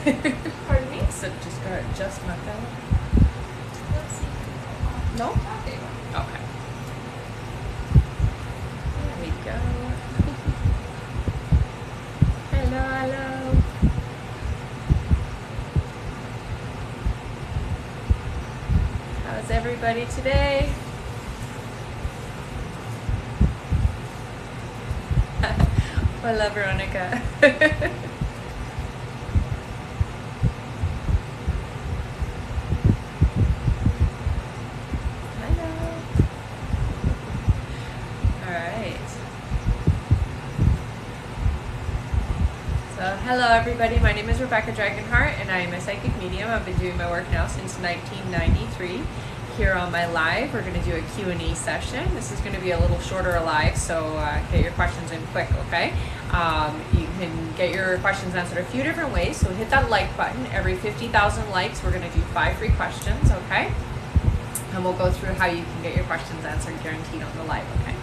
Pardon me? So just not that one? Let's see. No? Okay. Okay. There we go. Hello. How's everybody today? Hola, Veronica. Hello everybody, my name is Rebecca Dragonheart and I am a psychic medium. I've been doing my work now since 1993. Here on my live, we're going to do a Q&A session. This is going to be a little shorter live, so get your questions in quick, okay? You can get your questions answered a few different ways, so hit that like button. Every 50,000 likes, we're going to do 5 free questions, okay? And we'll go through how you can get your questions answered guaranteed on the live, okay?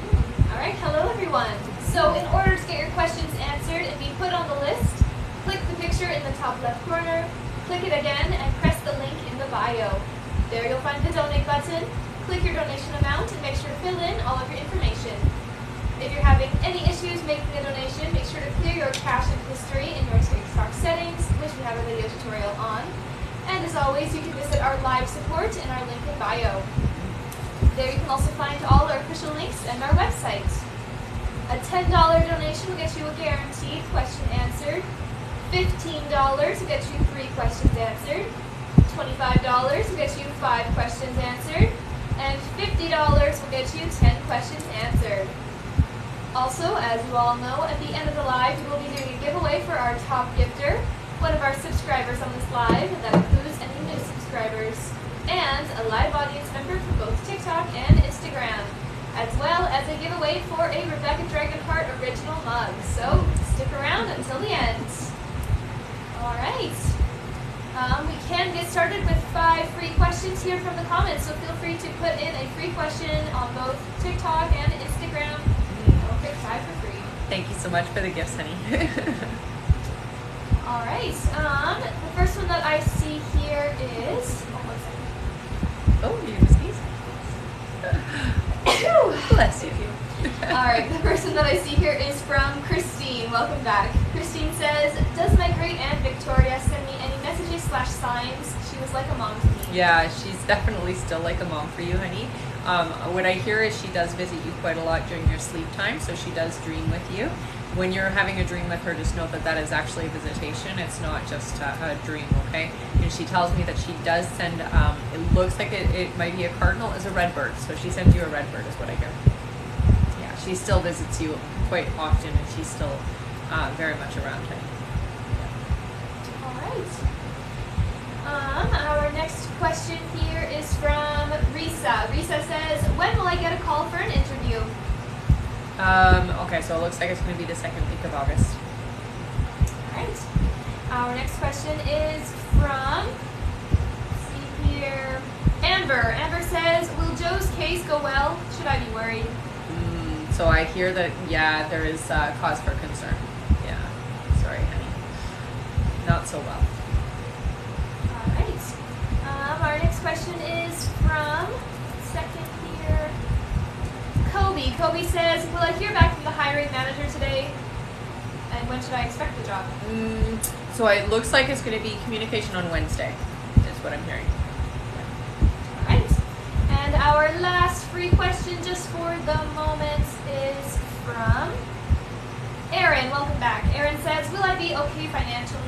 Alright, hello everyone. So in order to get your questions answered and be put on the list, click the picture in the top left corner, click it again, and press the link in the bio. There you'll find the donate button. Click your donation amount and make sure to fill in all of your information. If you're having any issues making a donation, make sure to clear your cache and history in your TikTok settings, which we have a video tutorial on. And as always, you can visit our live support in our link in bio. There you can also find all our official links and our website. A $10 donation will get you a guaranteed question answered. $15 will get you 3 questions answered. $25 will get you 5 questions answered. And $50 will get you 10 questions answered. Also, as you all know, at the end of the live, we will be doing a giveaway for our top gifter, one of our subscribers on this live, and that includes any new subscribers, and a live audience member for both TikTok and Instagram, as well as a giveaway for a Rebecca Dragonheart original mug. So stick around until the end. Alright. We can get started with 5 free questions here from the comments, so feel free to put in a free question on both TikTok and Instagram. We'll pick 5 for free. Thank you so much for the gifts, honey. Alright. The first one that I see here is... Oh, you're going to sneeze? Bless you. Alright, the first one that I see here is from Christine. Welcome back. Christine says, does my great aunt Victoria send me any messages/signs? She was like a mom to me. Yeah, she's definitely still like a mom for you, honey. What I hear is she does visit you quite a lot during your sleep time, so she does dream with you. When you're having a dream with her, just know that that is actually a visitation. It's not just a dream, okay? And she tells me that she does send, it looks like it might be a cardinal, is a red bird. So she sends you a red bird is what I hear. Yeah, she still visits you quite often, and she's still very much around, honey. All right. Our next question here is from Risa. Risa says, when will I get a call for an interview? Okay, so it looks like it's going to be the 2nd week of August. Alright. Our next question is from, let's see here, Amber. Amber says, will Joe's case go well? Should I be worried? So I hear that, yeah, there is cause for concern. Yeah. Sorry, honey. Not so well. Alright. Our next question is from, second here, Kobe. Kobe says, will I hear back from the hiring manager today? And when should I expect the job? So it looks like it's going to be communication on Wednesday, is what I'm hearing. Alright. And our last free question just for the moment is from Erin. Welcome back. Erin says, will I be okay financially?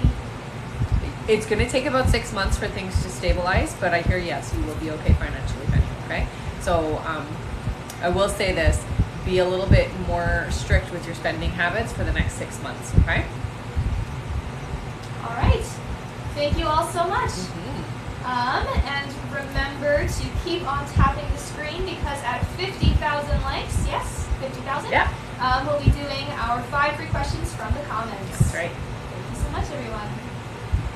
It's going to take about 6 months for things to stabilize, but I hear yes, you will be okay financially, honey, okay? So, I will say this, be a little bit more strict with your spending habits for the next 6 months, okay? All right. Thank you all so much. And remember to keep on tapping the screen because at 50,000 likes, yes, 50,000, yeah, we'll be doing our 5 free questions from the comments. That's right. Thank you so much, everyone.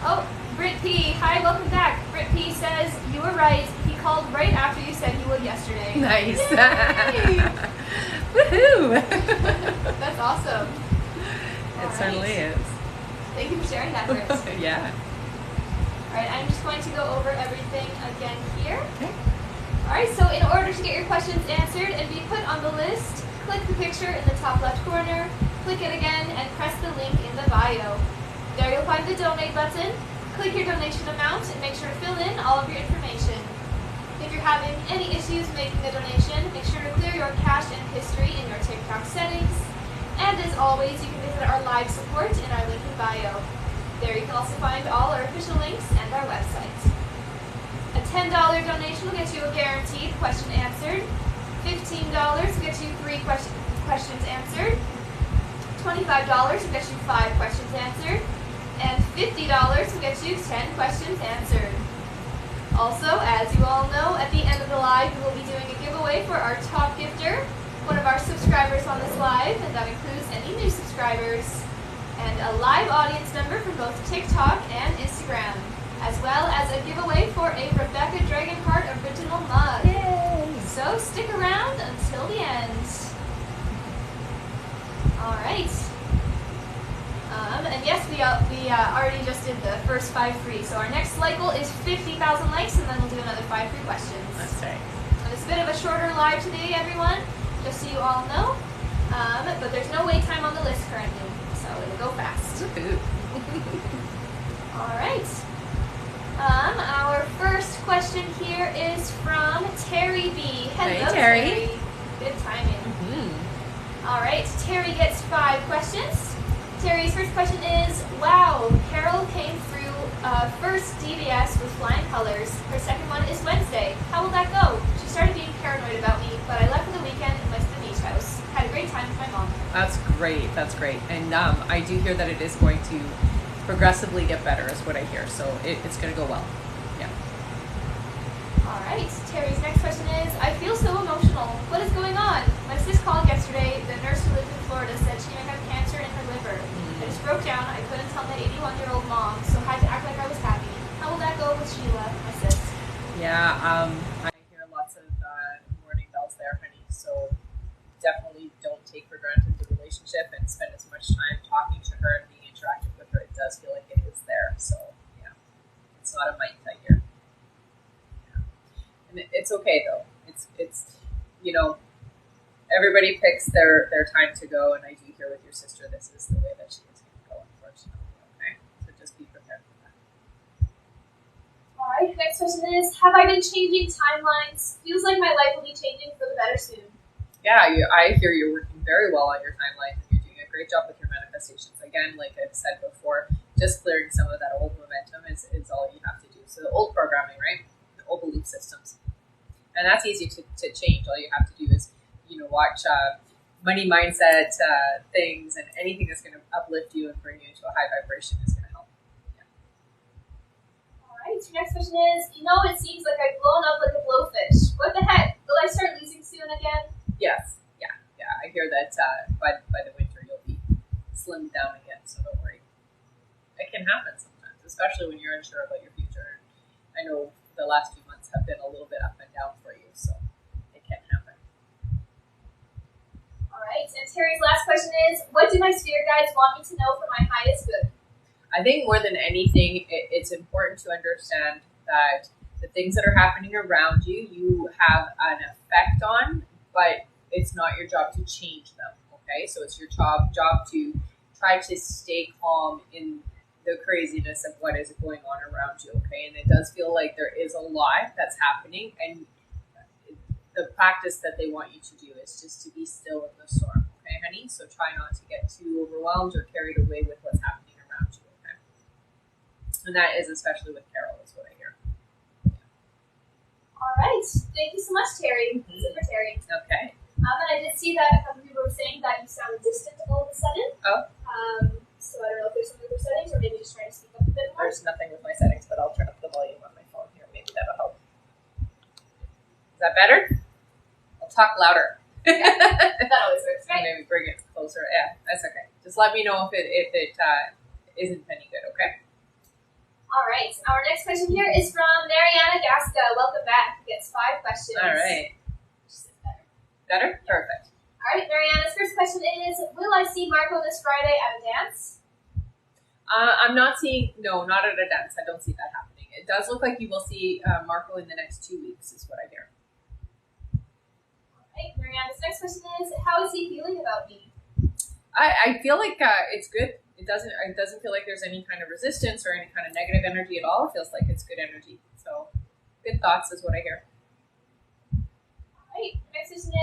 Oh, Britt P. Hi, welcome back. Britt P. says, you were right. He called right after you said you would yesterday. Nice. Woohoo! Woohoo! That's awesome. It certainly is. Thank you for sharing that with us. Yeah. All right, I'm just going to go over everything again here. Okay. All right, so in order to get your questions answered and be put on the list, click the picture in the top left corner, click it again, and press the link in the bio. There you'll find the donate button. Click your donation amount and make sure to fill in all of your information. If you're having any issues making a donation, make sure to clear your cache and history in your TikTok settings. And as always, you can visit our live support in our link in bio. There you can also find all our official links and our website. A $10 donation will get you a guaranteed question answered. $15 will get you 3 questions answered. $25 will get you 5 questions answered. And $50 will get you 10 questions answered. Also, as you all know, at the end of the live, we will be doing a giveaway for our top gifter, one of our subscribers on this live, and that includes any new subscribers, and a live audience member from both TikTok and Instagram, as well as a giveaway for a Rebecca Dragonheart original mug. Yay! So stick around until the end. All right. And yes, we already just did the first 5 free. So our next cycle is 50,000 likes, and then we'll do another 5 free questions. That's right. And it's a bit of a shorter live today, everyone, just so you all know. But there's no wait time on the list currently, so it'll go fast. All right. Our first question here is from Terry B. Hello, Hey, Terry. Good timing. Mm-hmm. All right, Terry gets 5 questions. Terry's first question is, wow, Carol came through first DBS with flying colors. Her second one is Wednesday. How will that go? She started being paranoid about me, but I left for the weekend and went to the beach house. Had a great time with my mom. That's great. That's great. And I do hear that it is going to progressively get better, is what I hear. So it's going to go well. Yeah. All right, Terry's next question is, I feel so emotional. What is going on? My sis called yesterday. The nurse who lived in Florida said she might have cancer in her liver. I just broke down. I couldn't tell my 81-year-old mom, so had to act like I was happy. How will that go with Sheila, my sis? Yeah, I hear lots of warning bells there, honey. So definitely don't take for granted the relationship and spend as much time talking to her and being interactive with her. It does feel like it is there. So yeah, it's not a mic I hear. Yeah. And it's okay though. It's everybody picks their time to go, and I do hear with your sister this is the way that she is going to go, unfortunately. Okay, so just be prepared for that. All right, next question is, have I been changing timelines? Feels like my life will be changing for the better soon. Yeah, I hear you're working very well on your timeline, and you're doing a great job with your manifestations. Again, like I've said before, just clearing some of that old momentum is all you have to do. So the old programming, right? The old belief systems. And that's easy to change. All you have to do is watch money mindset things, and anything that's going to uplift you and bring you into a high vibration is going to help. Yeah. All right, your next question is, it seems like I've blown up like a blowfish. What the heck? Will I start losing soon again? Yes. Yeah. I hear that by the winter you'll be slimmed down again, so don't worry. It can happen sometimes, especially when you're unsure about your future. I know the last few months have been a little bit up and down for you, so it can happen. All right, and Terry's last question is, what do my spirit guides want me to know for my highest good? I think more than anything, it's important to understand that the things that are happening around you, you have an effect on, but it's not your job to change them, okay? So it's your job to try to stay calm in the craziness of what is going on around you, okay? And it does feel like there is a lot that's happening, and the practice that they want you to do is just to be still in the storm, okay, honey? So try not to get too overwhelmed or carried away with what's happening around you, okay? And that is especially with Carol, is what I hear. All right, thank you so much, Terry. Mm-hmm. That's it for Terry. Okay. And I did see that a couple people were saying that you sound distant all of a sudden. Oh. So I don't know if there's something with your settings or maybe just trying to speak up a bit more. There's nothing with my settings, but I'll turn up the volume on my phone here. Maybe that'll help. Is that better? I'll talk louder. Yeah, that always works, right? Maybe bring it closer. Yeah, that's okay. Just let me know if it isn't any good, okay? All right. Our next question here is from Mariana Gasca. Welcome back. He gets 5 questions. All right. Better? Perfect. All right, Mariana's first question is, will I see Marco this Friday at a dance? I'm not seeing, no, not at a dance. I don't see that happening. it does look like you will see Marco in the next 2 weeks, is what I hear. All right, Mariana's next question is, how is he feeling about me? I feel like it's good. It doesn't feel like there's any kind of resistance or any kind of negative energy at all. It feels like it's good energy. So good thoughts is what I hear. All right, next question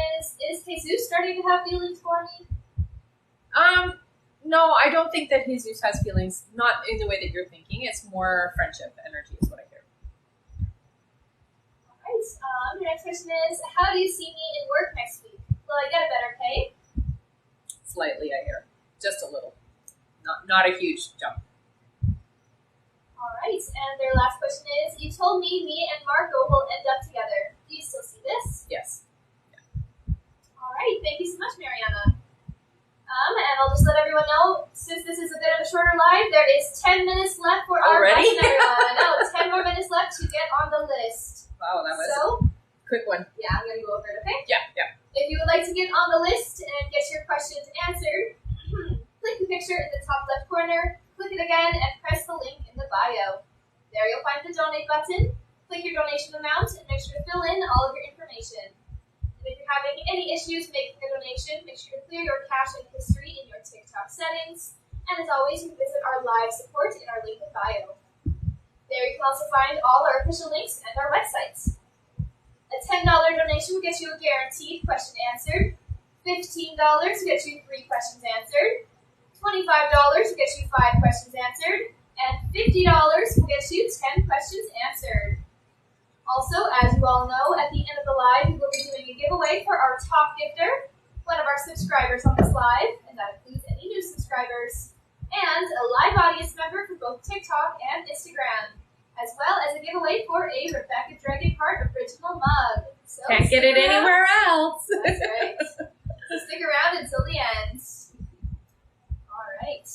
is Jesus starting to have feelings for me? No, I don't think that Jesus has feelings, not in the way that you're thinking. It's more friendship energy is what I hear. All right, the next question is, how do you see me in work next week? Will I get a better pay? Slightly, I hear. Just a little. Not a huge jump. All right, and their last question is, you told me and Marco will end up together. Do you still see this? Yes. All right, thank you so much, Mariana. And I'll just let everyone know, since this is a bit of a shorter live, there is 10 minutes left for our Already? question, everyone. No, 10 more minutes left to get on the list. Wow, that was So, a quick one. yeah, I'm going to go over it, okay? Yeah. If you would like to get on the list and get your questions answered, click the picture in the top left corner, click it again, and press the link in the bio. There you'll find the donate button. Click your donation amount and make sure to fill in all of your information. And if you're having any issues making a donation, make sure to clear your cache and history in your TikTok settings. And as always, you can visit our live support in our link in bio. There you can also find all our official links and our websites. A $10 donation will get you a guaranteed question answered. $15 will get you 3 questions answered. $25 will get you 5 questions answered. And $50 will get you 10 questions answered. Also, as you all know, at the end of the live, we will be doing a giveaway for our top gifter, one of our subscribers on this live, and that includes any new subscribers, and a live audience member for both TikTok and Instagram, as well as a giveaway for a Rebecca Dragonheart original mug. So Can't get it anywhere else. That's right. So stick around until the end. All right.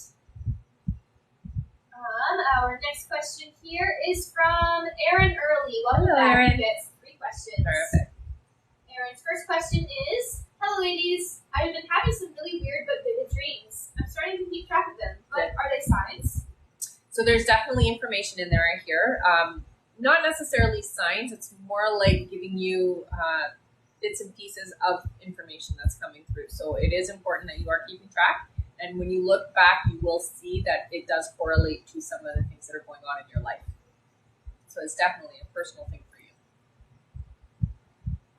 Our next question here is from Erin Early. Welcome Hello, back. Erin. You get 3 questions. Perfect. Erin's first question is, hello ladies, I've been having some really weird but vivid dreams. I'm starting to keep track of them, but are they signs? So there's definitely information in there, I hear. Not necessarily signs. It's more like giving you bits and pieces of information that's coming through. So it is important that you are keeping track. And when you look back, you will see that it does correlate to some of the things that are going on in your life. So it's definitely a personal thing for you.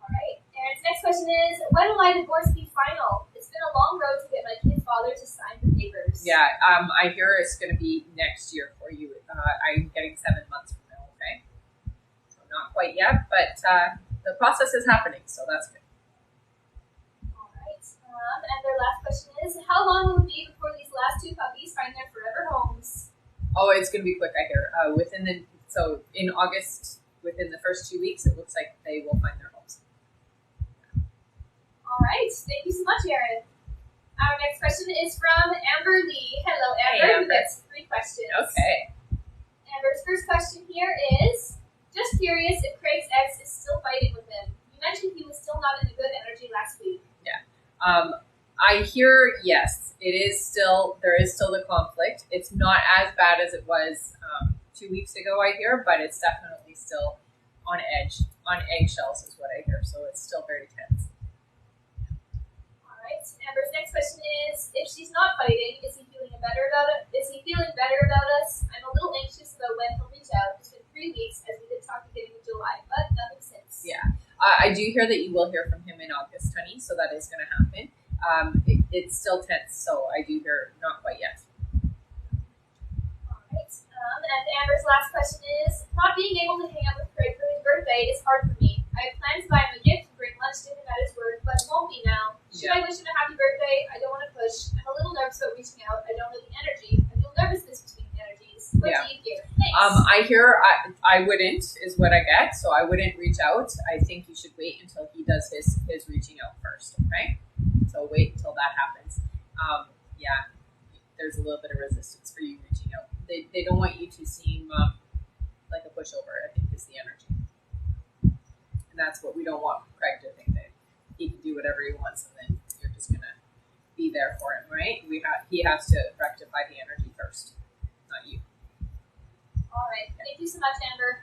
All right. Erin's next question is, when will my divorce be final? It's been a long road to get my kid's father to sign the papers. Yeah, I hear it's going to be next year for you. I'm getting 7 months from now, okay? So not quite yet, but the process is happening, so that's good. All right. And their last question is, how long will it be before these last 2 puppies find their forever homes? Oh, it's going to be quick, I hear. In August, within the first 2 weeks, it looks like they will find their homes. All right. Thank you so much, Erin. Our next question is from Amber Lee. Hello, Amber. Hey, Amber. Who gets 3 questions. Okay. Amber's first question here is, just curious if Craig's ex is still fighting with him. You mentioned he was still not in a good energy last week. I hear, yes, there is still the conflict. It's not as bad as it was 2 weeks ago, I hear, but it's definitely still on eggshells is what I hear. So it's still very tense. All right. Amber's next question is, if she's not fighting, is he feeling better about it? Is he feeling better about us? I'm a little anxious about when he'll reach out. It's been 3 weeks as we did talk beginning of July, but nothing since. Yeah. I do hear that you will hear from him in August, honey, so that is going to happen. It's still tense, so I do hear not quite yet. All right. And Amber's last question is, not being able to hang out with Craig for his birthday is hard for me. I have planned to buy him a gift and bring lunch to him at his work, but it won't be now. Should I wish him a happy birthday? I don't want to push. I'm a little nervous about reaching out. I don't know the energy. I feel nervousness between the energies. What do you hear? Thanks. I hear I wouldn't is what I get, so I wouldn't reach out. I think you should wait until he does his reaching out first, okay? So wait until that happens. Yeah, there's a little bit of resistance for you reaching out. They don't want you to seem like a pushover, I think is the energy. And that's what we don't want Craig to think, that he can do whatever he wants and then you're just going to be there for him, right? He has to rectify the energy first, not you. All right. Thank you so much, Amber.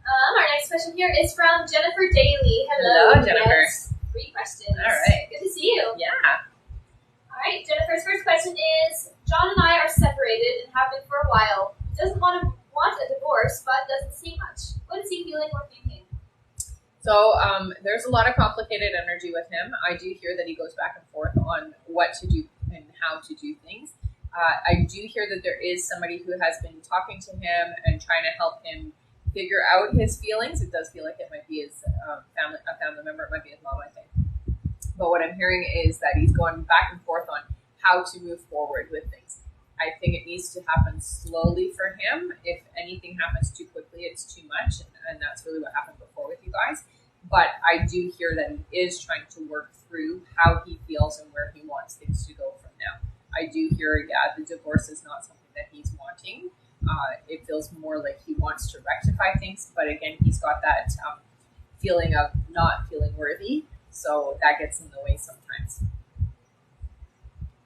Our next question here is from Jennifer Daly. Hello, Jennifer. Yes, 3 questions. All right. Good to see you. Yeah. All right. Jennifer's first question is: John and I are separated and have been for a while. He doesn't want a divorce, but doesn't see much. What is he feeling or thinking? So there's a lot of complicated energy with him. I do hear that he goes back and forth on what to do and how to do things. I do hear that there is somebody who has been talking to him and trying to help him figure out his feelings. It does feel like it might be his a family member. It might be his mom, I think. But what I'm hearing is that he's going back and forth on how to move forward with things. I think it needs to happen slowly for him. If anything happens too quickly, it's too much. And that's really what happened before with you guys. But I do hear that he is trying to work through how he feels and where he wants things to go from now. I do hear, the divorce is not something that he's wanting. It feels more like he wants to rectify things. But again, he's got that feeling of not feeling worthy. So that gets in the way sometimes.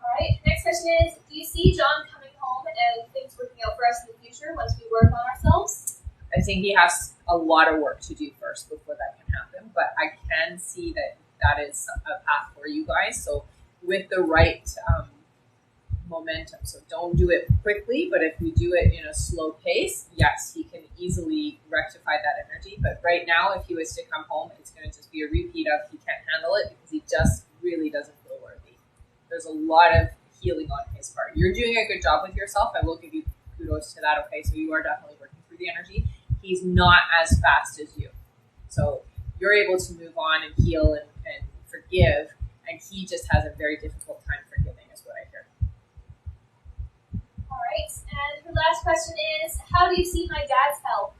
All right. Next question is: do you see John coming home and things working out for us in the future once we work on ourselves? I think he has a lot of work to do first before that can happen. But I can see that that is a path for you guys. So with the right momentum. So don't do it quickly, but if we do it in a slow pace, yes, he can easily rectify that energy. But right now, if he was to come home, it's going to just be a repeat of he can't handle it because he just really doesn't feel worthy. There's a lot of healing on his part. You're doing a good job with yourself. I will give you kudos to that. Okay, so you are definitely working through the energy. He's not as fast as you. So you're able to move on and heal and forgive, and he just has a very difficult time forgiving is what I hear. All right, and her last question is: how do you see my dad's health?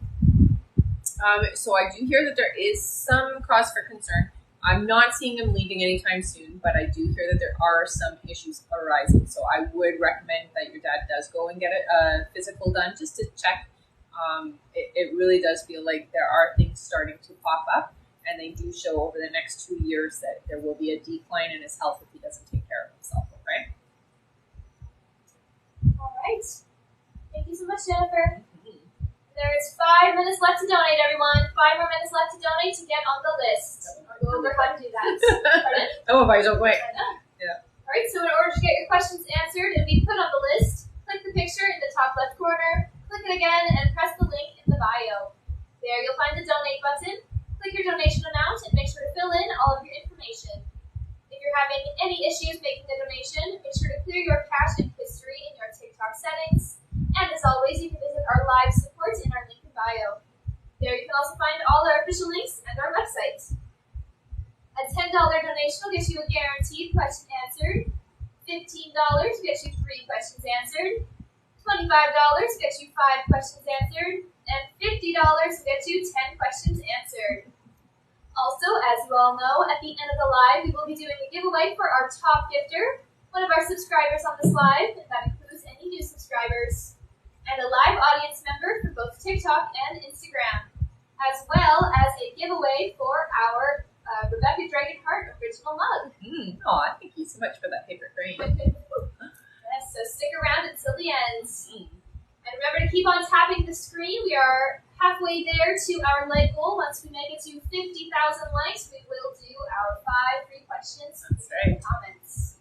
So I do hear that there is some cause for concern. I'm not seeing him leaving anytime soon, but I do hear that there are some issues arising. So I would recommend that your dad does go and get a physical done just to check. It really does feel like there are things starting to pop up, and they do show over the next 2 years that there will be a decline in his health if he doesn't take care of himself, okay? All right. Thank you so much, Jennifer. There's 5 minutes left to donate, everyone. 5 more minutes left to donate to get on the list. I'll go over how to do that. Pardon? Oh, if I don't wait. I know. Yeah. All right, so in order to get your questions answered and be put on the list, click the picture in the top left corner, click it again, and press the link in the bio. There you'll find the donate button. Click your donation amount and make sure to fill in all of your information. If you're having any issues making the donation, make sure to clear your cache and history in your TikTok settings. And as always, you can visit our live support in our link in bio. There you can also find all our official links and our website. A $10 donation will get you a guaranteed question answered. $15 gets you 3 questions answered. $25 gets you 5 questions answered. And $50 gets you 10 questions answered. Also, as you all know, at the end of the live, we will be doing a giveaway for our top gifter, one of our subscribers on this live, and that includes any new subscribers, and a live audience member for both TikTok and Instagram, as well as a giveaway for our Rebecca Dragonheart original mug. Aw, thank you so much for that paper crane. Yes, so stick around until the end. And remember to keep on tapping the screen. We are halfway there to our like goal. Once we make it to 50,000 likes, we will do our 5 free questions and comments.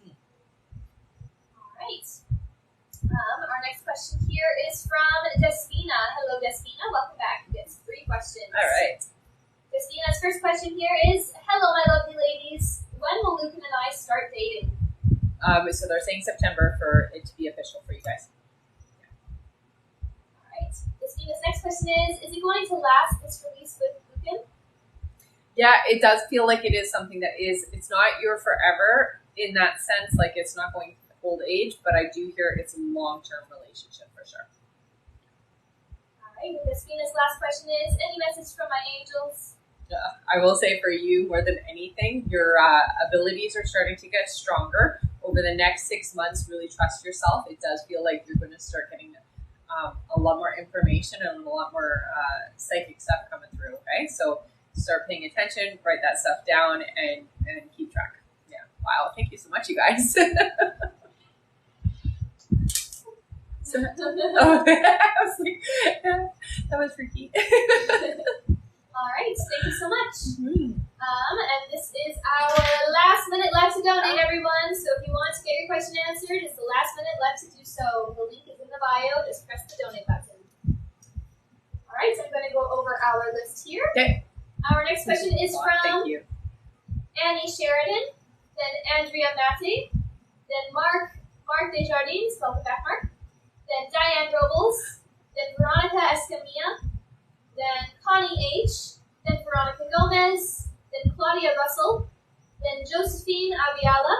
All right. Our next question here is from Despina. Hello, Despina. Welcome back. You get 3 questions. All right. Despina's first question here is: hello, my lovely ladies. When will Lucan and I start dating? So they're saying September for it to be official for you guys. Despina's next question is it going to last this release with Lucan? Yeah, it does feel like it is something that it's not your forever in that sense, like it's not going to old age, but I do hear it's a long-term relationship for sure. All right, and Despina's last question is, any message from my angels? I will say for you, more than anything, your abilities are starting to get stronger. Over the next 6 months, really trust yourself. It does feel like you're going to start getting a lot more information and a lot more psychic stuff coming through, okay? So start paying attention, write that stuff down, and keep track. Yeah. Wow. Thank you so much, you guys. So, oh, I was like, that was freaky. All right, thank you so much. And this is our last minute left to donate, everyone. So if you want to get your question answered, it's the last minute left to do so. The link is in the bio. Just press the donate button. All right, so I'm going to go over our list here. Okay. Our next question is from Thank you. Annie Sheridan, then Andrea Matte, then Mark Desjardins, welcome back, Mark, then Diane Robles, then Veronica Escamilla, then Connie H., then Veronica Gomez, then Claudia Russell, then Josephine Aviala.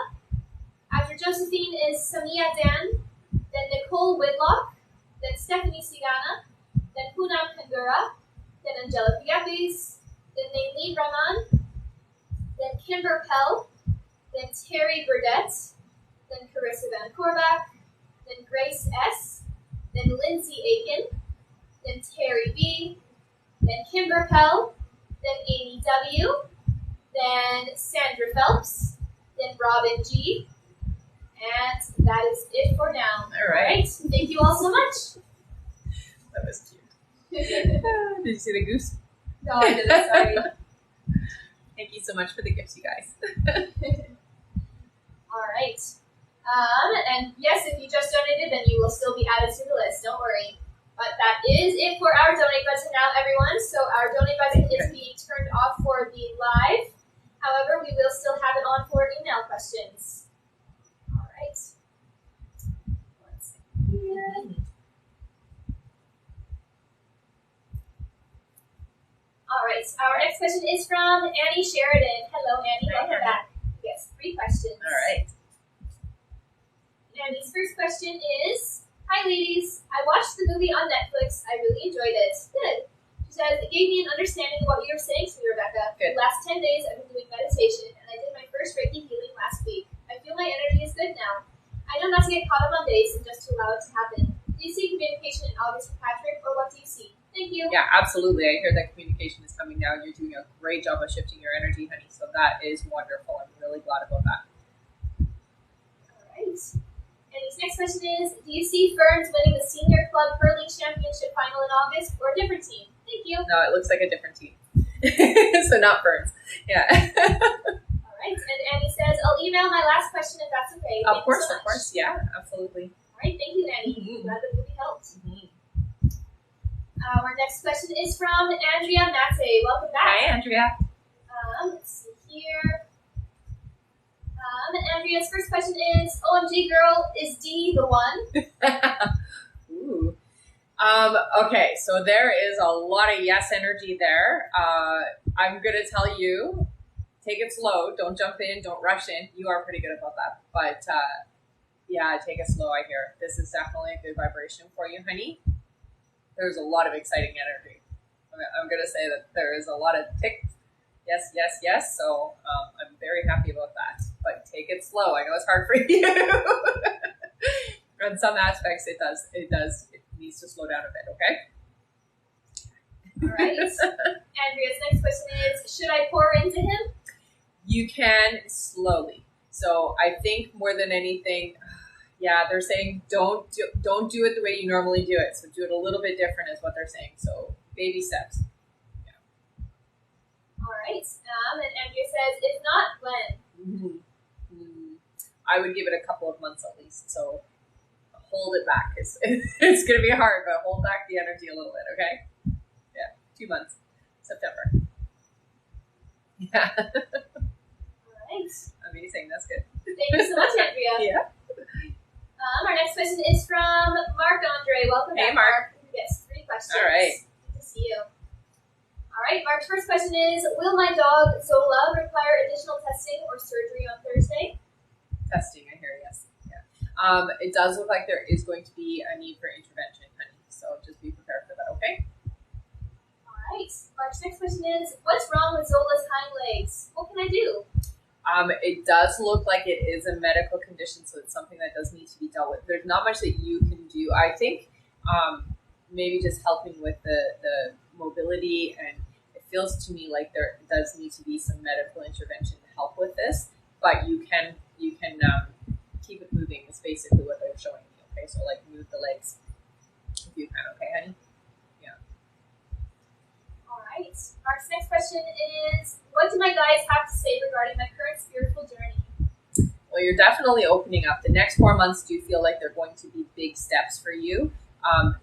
After Josephine is Samia Dan, then Nicole Whitlock, then Stephanie Sigana, then Poonam Kangura, then Angelica Yapis, then Naileen Rahman, then Kimber Pell, then Terry Burdett, then Carissa Van Corbach, then Grace S., then Lindsay Aiken, then Terry B., then Kimber Pell, then Amy W., then Sandra Phelps, then Robin G., and that is it for now. All right. Thank you all so much. That was cute. Did you see the goose? No, I didn't. Sorry. Thank you so much for the gifts, you guys. All right. And yes, if you just donated, then you will still be added to the list. Don't worry. But that is it for our donate button now, everyone. So our donate button is being turned off for the live. However, we will still have it on for email questions. All right. One second here. All right. Our next question is from Annie Sheridan. Hello, Annie. Welcome back. Yes, 3 questions. All right. Annie's first question is, hi ladies, I watched the movie on Netflix. I really enjoyed it. Good. She says, it gave me an understanding of what you were saying to me, Rebecca. Good. The last 10 days I've been doing meditation, and I did my first Reiki healing last week. I feel my energy is good now. I know not to get caught up on days and just to allow it to happen. Do you see communication in August with Patrick, or what do you see? Thank you. Yeah, absolutely. I hear that communication is coming down. You're doing a great job of shifting your energy, honey. So that is wonderful. I'm really glad about that. All right. And his next question is, do you see Ferns winning the Senior Club Hurling Championship final in August, or a different team? Thank you. No, it looks like a different team. So not Ferns. Yeah. All right. And Annie says, I'll email my last question if that's okay. Of course. Yeah, absolutely. All right. Thank you, Annie. Mm-hmm. Glad that really helped. Our next question is from Andrea Matte. Welcome back. Hi, Andrea. Let's see here. Andrea's first question is, OMG girl, is D the one? Ooh. Okay, so there is a lot of yes energy there. I'm going to tell you, take it slow. Don't jump in. Don't rush in. You are pretty good about that. But yeah, take it slow, I hear. This is definitely a good vibration for you, honey. There's a lot of exciting energy. I'm going to say that there is a lot of tick. Yes, yes, yes. So I'm very happy about that. But take it slow. I know it's hard for you. In some aspects, it does. It needs to slow down a bit, okay? All right. Andrea's next question is, should I pour into him? You can slowly. So I think more than anything, yeah, they're saying don't do it the way you normally do it. So do it a little bit different is what they're saying. So baby steps. Yeah. All right. And Andrea says, if not, when? I would give it a couple of months at least. So hold it back. It's going to be hard, but hold back the energy a little bit, okay? Yeah, 2 months. September. Yeah. All right. Amazing. That's good. Thank you so much, Andrea. Yeah. Our next question is from Mark Andre. Welcome back, Hey, Mark. Yes, 3 questions. All right. Good to see you. All right, Mark's first question is, will my dog Zola require additional testing or surgery on Thursday? Testing, I hear, yes. Yeah. It does look like there is going to be a need for intervention, honey. So just be prepared for that, okay? All right. Mark's next question is, what's wrong with Zola's hind legs? What can I do? It does look like it is a medical condition, so it's something that does need to be dealt with. There's not much that you can do. I think maybe just helping with the mobility, and it feels to me like there does need to be some medical intervention to help with this, but you can keep it moving is basically what they're showing you. Okay, so like move the legs if you can. Okay, honey. All right. Our next question is, what do my guides have to say regarding my current spiritual journey? Well, you're definitely opening up. The next 4 months do feel like they're going to be big steps for you.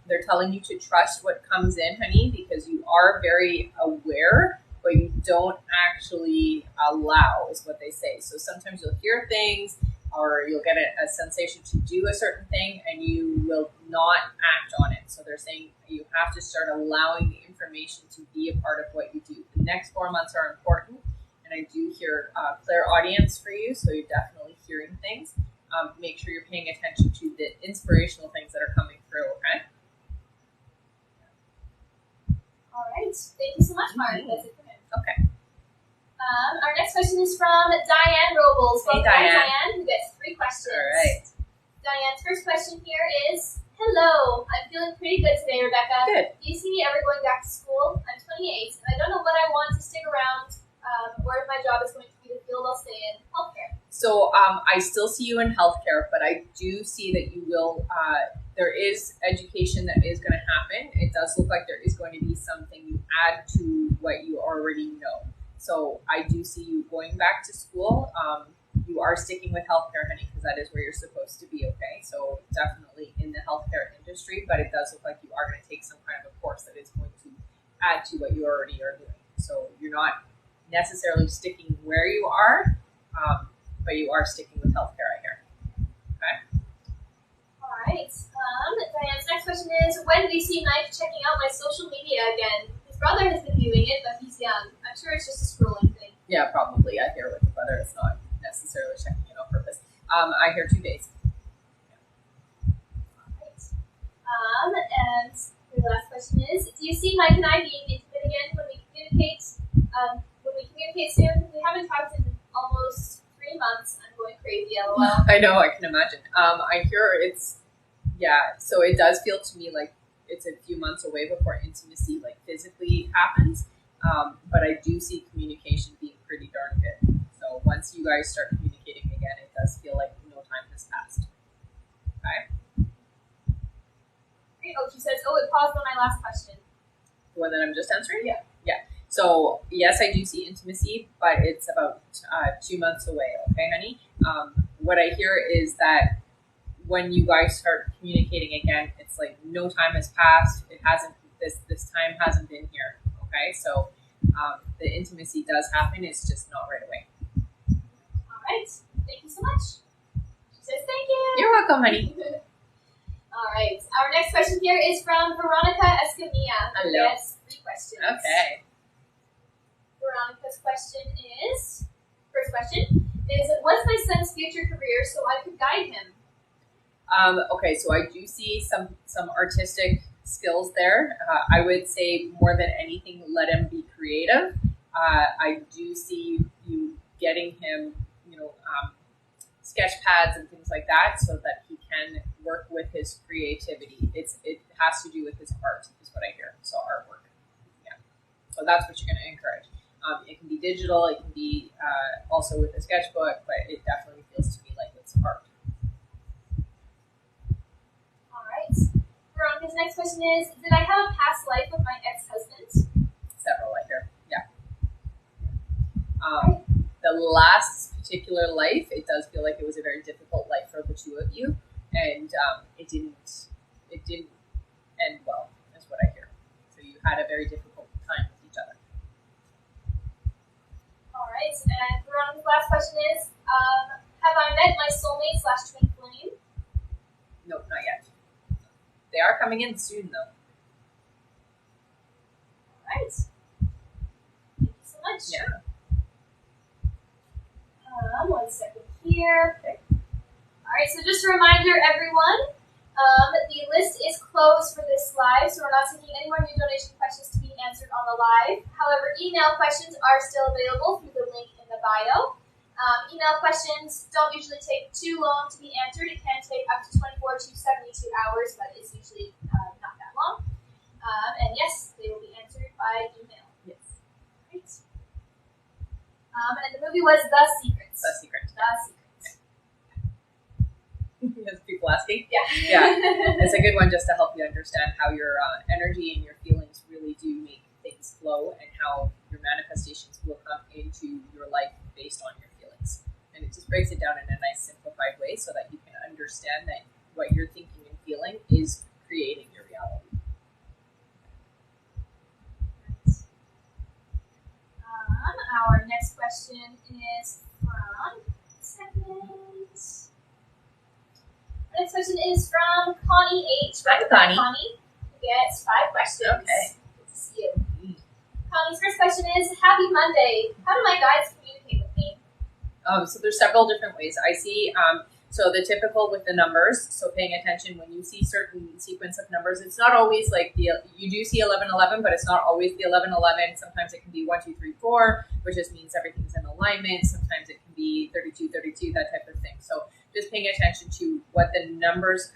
They're telling you to trust what comes in, honey, because you are very aware, but you don't actually allow, is what they say. So sometimes you'll hear things or you'll get a sensation to do a certain thing and you will not act on it. So they're saying you have to start allowing the information to be a part of what you do. The next 4 months are important. And I do hear clear audience for you, so you're definitely hearing things. Make sure you're paying attention to the inspirational things that are coming through, okay? All right. Thank you so much, Mark. That's it for him. Okay. Our next question is from Diane Robles. Hey, Welcome, Diane. who gets 3 questions. All right. Diane's first question here is, hello, I'm feeling pretty good today, Rebecca. Good. Do you see me ever going back to school? I'm 28, and I don't know what I want to stick around or if my job is going to be the field I'll stay in, healthcare. So I still see you in healthcare, but I do see that you will, there is education that is going to happen. It does look like there is going to be something you add to what you already know. So I do see you going back to school. You are sticking with healthcare, honey, because that is where you're supposed to be, okay? So definitely in the healthcare industry, but it does look like you are going to take some kind of a course that is going to add to what you already are doing. So you're not necessarily sticking where you are, but you are sticking with healthcare, I hear. Okay? All right. Diane's next question is, when do you see Mike checking out my social media again? His brother has been viewing it, but he's young. I'm sure it's just a scrolling thing. Yeah, probably. I hear with the brother, it's not necessarily checking it on purpose. I hear 2 days. All right. And the last question is, do you see Mike and I being intimate again when we communicate? Soon? We haven't talked in almost 3 months. I'm going crazy, lol. I know, I can imagine. I hear so it does feel to me like it's a few months away before intimacy like physically happens. But I do see communication being pretty darn good. So once you guys start communicating again, it does feel like no time has passed. Okay? Great. Oh, she says, it paused on my last question. The one that I'm just answering? Yeah. So yes, I do see intimacy, but it's about 2 months away. Okay, honey. What I hear is that when you guys start communicating again, it's like no time has passed. It hasn't. This time hasn't been here. Okay, so the intimacy does happen. It's just not right away. All right. Thank you so much. She says thank you. You're welcome, honey. All right. Our next question here is from Veronica Escamilla. Hello. Yes, 3 questions. Okay. Veronica's first question is, what's my son's future career so I could guide him? Okay, so I do see some artistic skills there. I would say more than anything, let him be creative. I do see you getting him, sketch pads and things like that so that he can work with his creativity. It has to do with his art is what I hear. So artwork. Yeah. So that's what you're going to encourage. It can be digital. It can be also with a sketchbook, but it definitely feels to me like it's art. All right. Veronica's next question is, did I have a past life with my ex-husband? Several, I hear. Yeah. The last particular life, it does feel like it was a very difficult life for the 2 of you, and it didn't end well, is what I hear. So you had a very difficult time with each other. All right. And Veronica's last question is, have I met my soulmate / twin flame? Nope, not yet. They are coming in soon, though. All right. Thank you so much. Yeah. 1 second here. Okay. All right, so just a reminder, everyone, the list is closed for this live, so we're not taking any more new donation questions to be answered on the live. However, email questions are still available through the link in the bio. Email questions don't usually take too long to be answered. It can take up to 24 to 72 hours, but it's usually not that long. And yes, they will be answered by email. Yes. Right. And the movie was The Secret. The Secret. The Secret. Because people people asking? Yeah. Yeah, it's a good one just to help you understand how your energy and your feelings really do make things flow, and how your manifestations will come into your life based on your feelings. And it just breaks it down in a nice simplified way so that you can understand that what you're thinking and feeling is creating your reality. Our next question is from, Our next question is from Connie H. Hi, Connie. Connie gets 5 questions. Okay. Good to see you. Connie's first question is, Happy Monday. How do my guides communicate with me? So there's several different ways. I see, so the typical with the numbers, so paying attention when you see certain sequence of numbers, it's not always like you do see 1111, but it's not always the 1111. Sometimes it can be 1, 2, 3, 4, which just means everything's in alignment. Sometimes it can be 32, 32, that type of thing. So just paying attention to what the numbers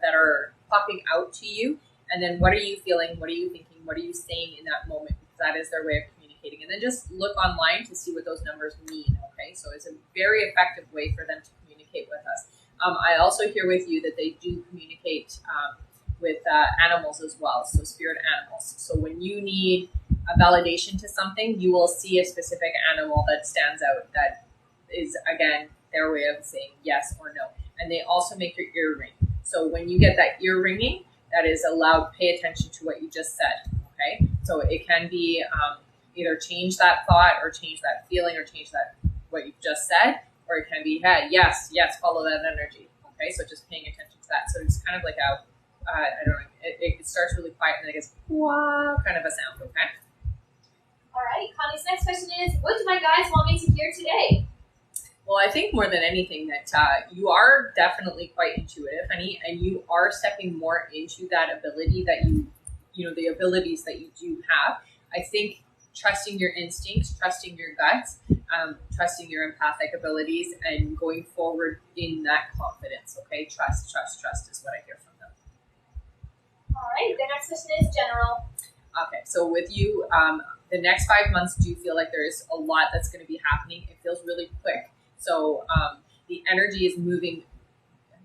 that are popping out to you, and then what are you feeling, what are you thinking, what are you saying in that moment, because that is their way of communicating. And then just look online to see what those numbers mean, okay? So it's a very effective way for them to communicate with us. I also hear with you that they do communicate with animals as well, so spirit animals. So when you need a validation to something, you will see a specific animal that stands out that is, again, their way of saying yes or no. And they also make your ear ring. So when you get that ear ringing, that is a loud pay attention to what you just said, okay? So it can be either change that thought or change that feeling or change that what you've just said, or it can be, hey, yes, follow that energy, okay? So just paying attention to that. So it's kind of like a, I don't know, it starts really quiet and then it gets, wah, kind of a sound, okay? All right, Connie's next question is, what do my guides want me to hear today? Well, I think more than anything that you are definitely quite intuitive, honey, and you are stepping more into that ability that the abilities that you do have. I think trusting your instincts, trusting your guts, trusting your empathic abilities, and going forward in that confidence, okay? Trust is what I hear from them. All right, the next question is general. Okay, so with you, the next 5 months do feel like there is a lot that's going to be happening. It feels really quick. So the energy is moving.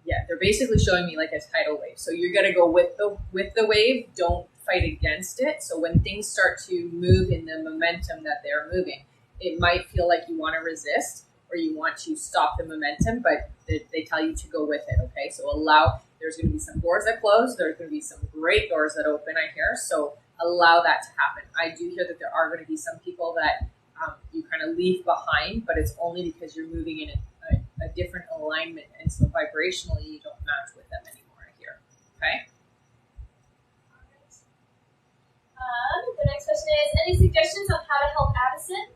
Yeah, they're basically showing me like a tidal wave. So you're going to go with the wave. Don't fight against it. So when things start to move in the momentum that they're moving, it might feel like you want to resist or you want to stop the momentum, but they tell you to go with it. Okay, so there's going to be some doors that close. There's going to be some great doors that open, I hear. So allow that to happen. I do hear that there are going to be some people that you kind of leave behind, but it's only because you're moving in a different alignment, and so vibrationally you don't match with them anymore, I hear. Okay? The next question is, any suggestions on how to help Addison?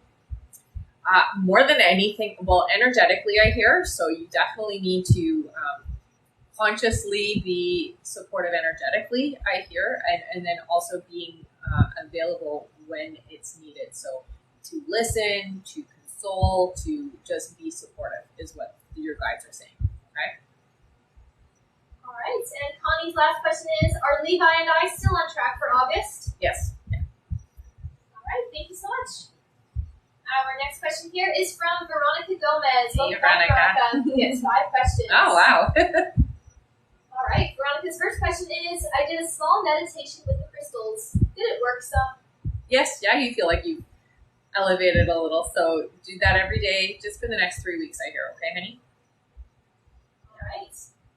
More than anything, well, energetically I hear, so you definitely need to consciously be supportive energetically, I hear, and then also being available when it's needed. So to listen, to console, to just be supportive is what your guides are saying, okay? All right, and Connie's last question is, are Levi and I still on track for August? Yes. Yeah. All right, thank you so much. Our next question here is from Veronica Gomez. Hey, Welcome back, Veronica. Yes, 5 questions. Oh, wow. All right, Veronica's first question is, I did a small meditation with the crystals. Did it work some? Yes, yeah, you feel like you elevated a little, so do that every day just for the next 3 weeks, I hear, okay, honey? All right.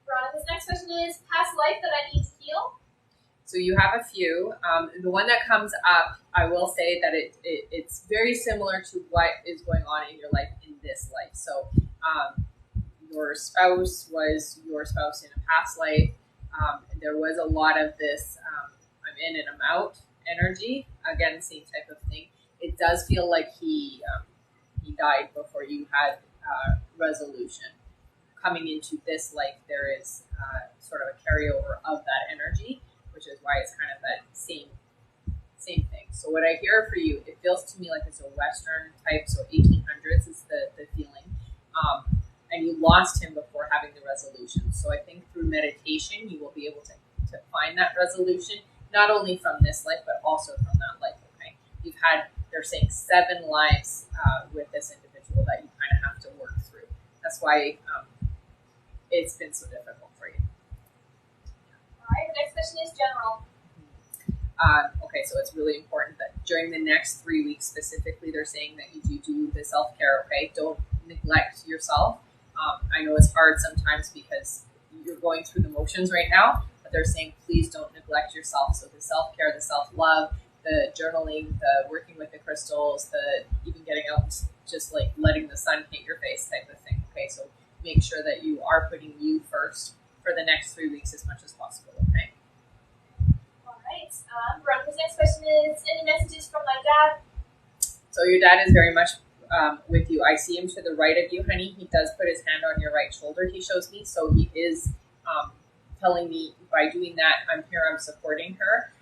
Veronica's next question is, past life that I need to heal? So you have a few. The one that comes up, I will say that it's very similar to what is going on in your life in this life. So your spouse was your spouse in a past life. There was a lot of this I'm in and I'm out energy. Again, same type of thing. It does feel like he died before you had resolution. Coming into this life, there is sort of a carryover of that energy, which is why it's kind of that same thing. So what I hear for you, it feels to me like it's a Western type, so 1800s is the feeling. And you lost him before having the resolution. So I think through meditation, you will be able to find that resolution, not only from this life, but also from that life, okay? You've had, they're saying 7 lives with this individual that you kind of have to work through. That's why it's been so difficult for you. question is general. Okay, so it's really important that during the next 3 weeks specifically, they're saying that you do the self-care, okay? Don't neglect yourself. I know it's hard sometimes because you're going through the motions right now, but they're saying please don't neglect yourself. So the self-care, the self-love, the journaling, the working with the crystals, the even getting out and just like letting the sun hit your face type of thing, okay? So make sure that you are putting you first for the next 3 weeks as much as possible, okay? Right. Veronica's next question is, any messages from my dad? So your dad is very much with you. I see him to the right of you, honey. He does put his hand on your right shoulder, he shows me. So he is telling me by doing that, I'm here, I'm supporting her.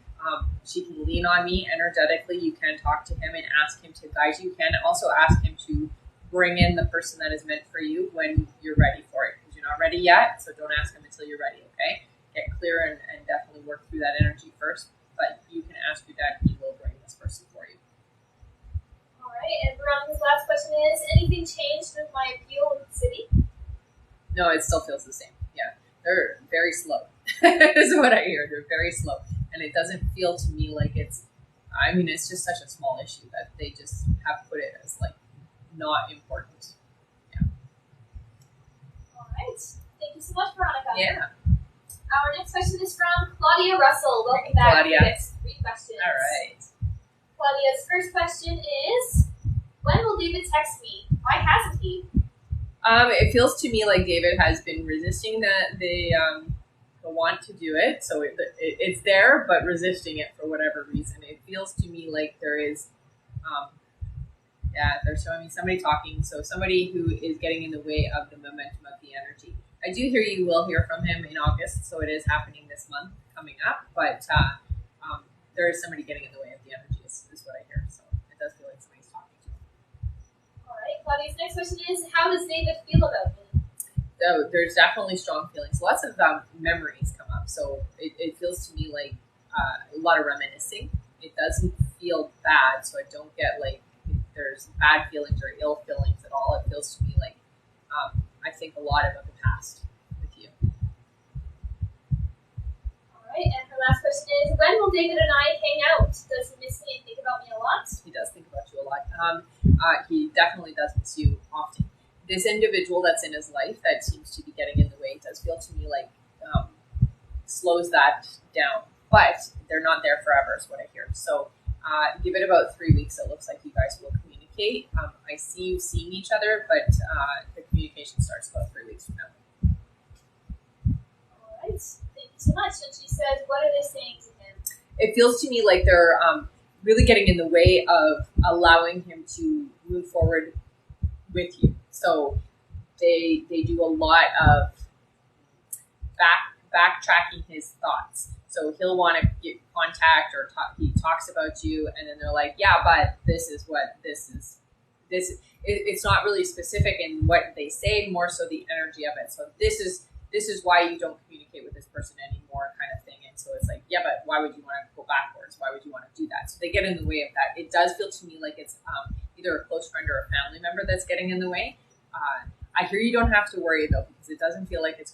She can lean on me energetically. You can talk to him and ask him to guide you. You can also ask him to bring in the person that is meant for you when you're ready for it. Because you're not ready yet, so don't ask him until you're ready, okay? Get clear and definitely work through that energy first. But you can ask your dad, he will bring this person for you. All right, and Veronica's last question is, anything changed with my appeal with the city? No, it still feels the same. Yeah, they're very slow. Is what I hear. They're very slow. And it doesn't feel to me like it's just such a small issue that they just have put it as like not important. Yeah. All right. Thank you so much, Veronica. Yeah. Our next question is from Claudia Russell. Welcome back. Claudia. You get 3 questions. All right. Claudia's first question is, when will David text me? Why hasn't he? It feels to me like David has been resisting the want to do it. So it's there, but resisting it for whatever reason. It feels to me like there is, they're showing me somebody talking. So somebody who is getting in the way of the momentum of the energy. I do hear you will hear from him in August. So it is happening this month coming up, but there is somebody getting in the way of the energy is what I hear. So it does feel like somebody's talking to him. All right. Claudia's next question is, how does David feel about me? So there's definitely strong feelings. Lots of memories come up. So it feels to me like a lot of reminiscing. It doesn't feel bad. So I don't get like there's bad feelings or ill feelings at all. It feels to me like I think a lot about the past with you. All right. And her last question is, when will David and I hang out? Does he miss me and think about me a lot? He does think about you a lot. He definitely does miss you often. This individual that's in his life that seems to be getting in the way does feel to me like slows that down. But they're not there forever is what I hear. So give it about 3 weeks. It looks like you guys will communicate. I see you seeing each other, but the communication starts about 3 weeks from now. All right. Thank you so much. And she says, what are they saying to him? It feels to me like they're really getting in the way of allowing him to move forward with you. So they do a lot of backtracking his thoughts. So he'll want to get contact or he talks about you, and then they're like, yeah, but this is what this is. It's not really specific in what they say, more so the energy of it. So this is why you don't communicate with this person anymore, kind of thing. And so it's like, yeah, but why would you want to go backwards? Why would you want to do that? So they get in the way of that. It does feel to me like it's either a close friend or a family member that's getting in the way. I hear you don't have to worry though, because it doesn't feel like it's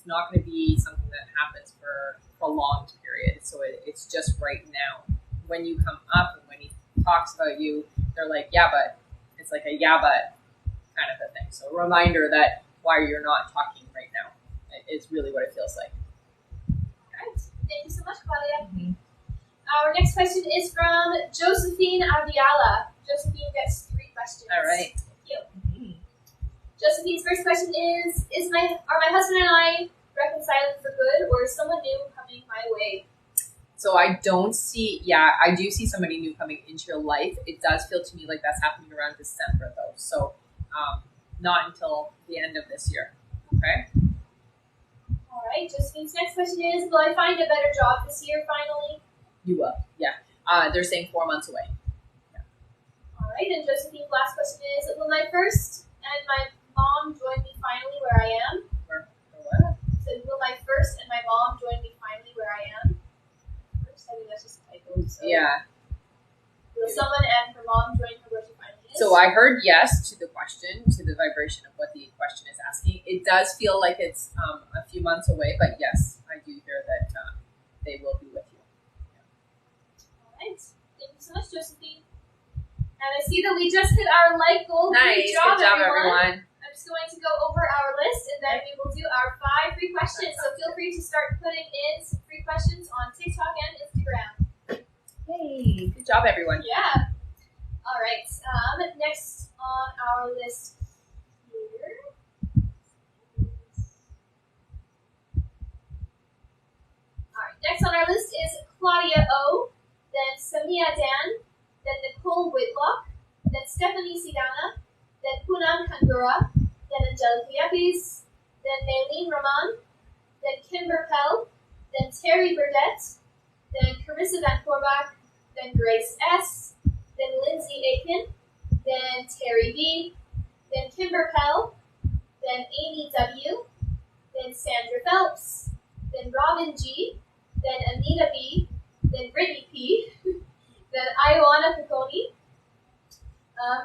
not gonna be something that happens for a prolonged period. So it's just right now. When you come up and when he talks about you, they're like, yeah, but it's like a yeah, but kind of a thing. So a reminder that why you're not talking right now is really what it feels like. All right. Thank you so much, Claudia. Mm-hmm. Our next question is from Josephine Aviala. Josephine gets 3 questions. All right. Thank you. Mm-hmm. Josephine's first question is are my husband and I reconciling for good, or is someone new coming my way? So I do see somebody new coming into your life. It does feel to me like that's happening around December though. So not until the end of this year. Okay. All right. Josephine's next question is, will I find a better job this year finally? You will. Yeah. They're saying 4 months away. Yeah. All right. And Josephine's last question is, will my first and my mom join me finally where I am? For what? So will my first and my mom join me finally where I am? First, I think that's just a typo. So yeah. Will someone and her mom join her where she finally is? So I heard yes to the question, to the vibration of what the question is asking. It does feel like it's a few months away, but yes, I do hear that And I see that we just hit our like goal. Nice. Good job, everyone. I'm just going to go over our list, and then we will do our 5 free questions. So feel free to start putting in some free questions on TikTok and Instagram. Yay. Good job, everyone. Yeah. All right. Next on our list here. All right. Next on our list is Claudia O, then Samia Dan, then Nicole Whitlock, then Stephanie Sidana, then Poonam Kangura, then Angelica Yepes, then Maylene Raman, then Kimber Pell, then Terry Burdett, then Carissa Van Korbach, then Grace S., then Lindsay Aiken, then Terry B., then Kimber Pell, then Amy W., then Sandra Phelps, then Robin G., then Anita B., then Brittany P., then Ioana Picconi,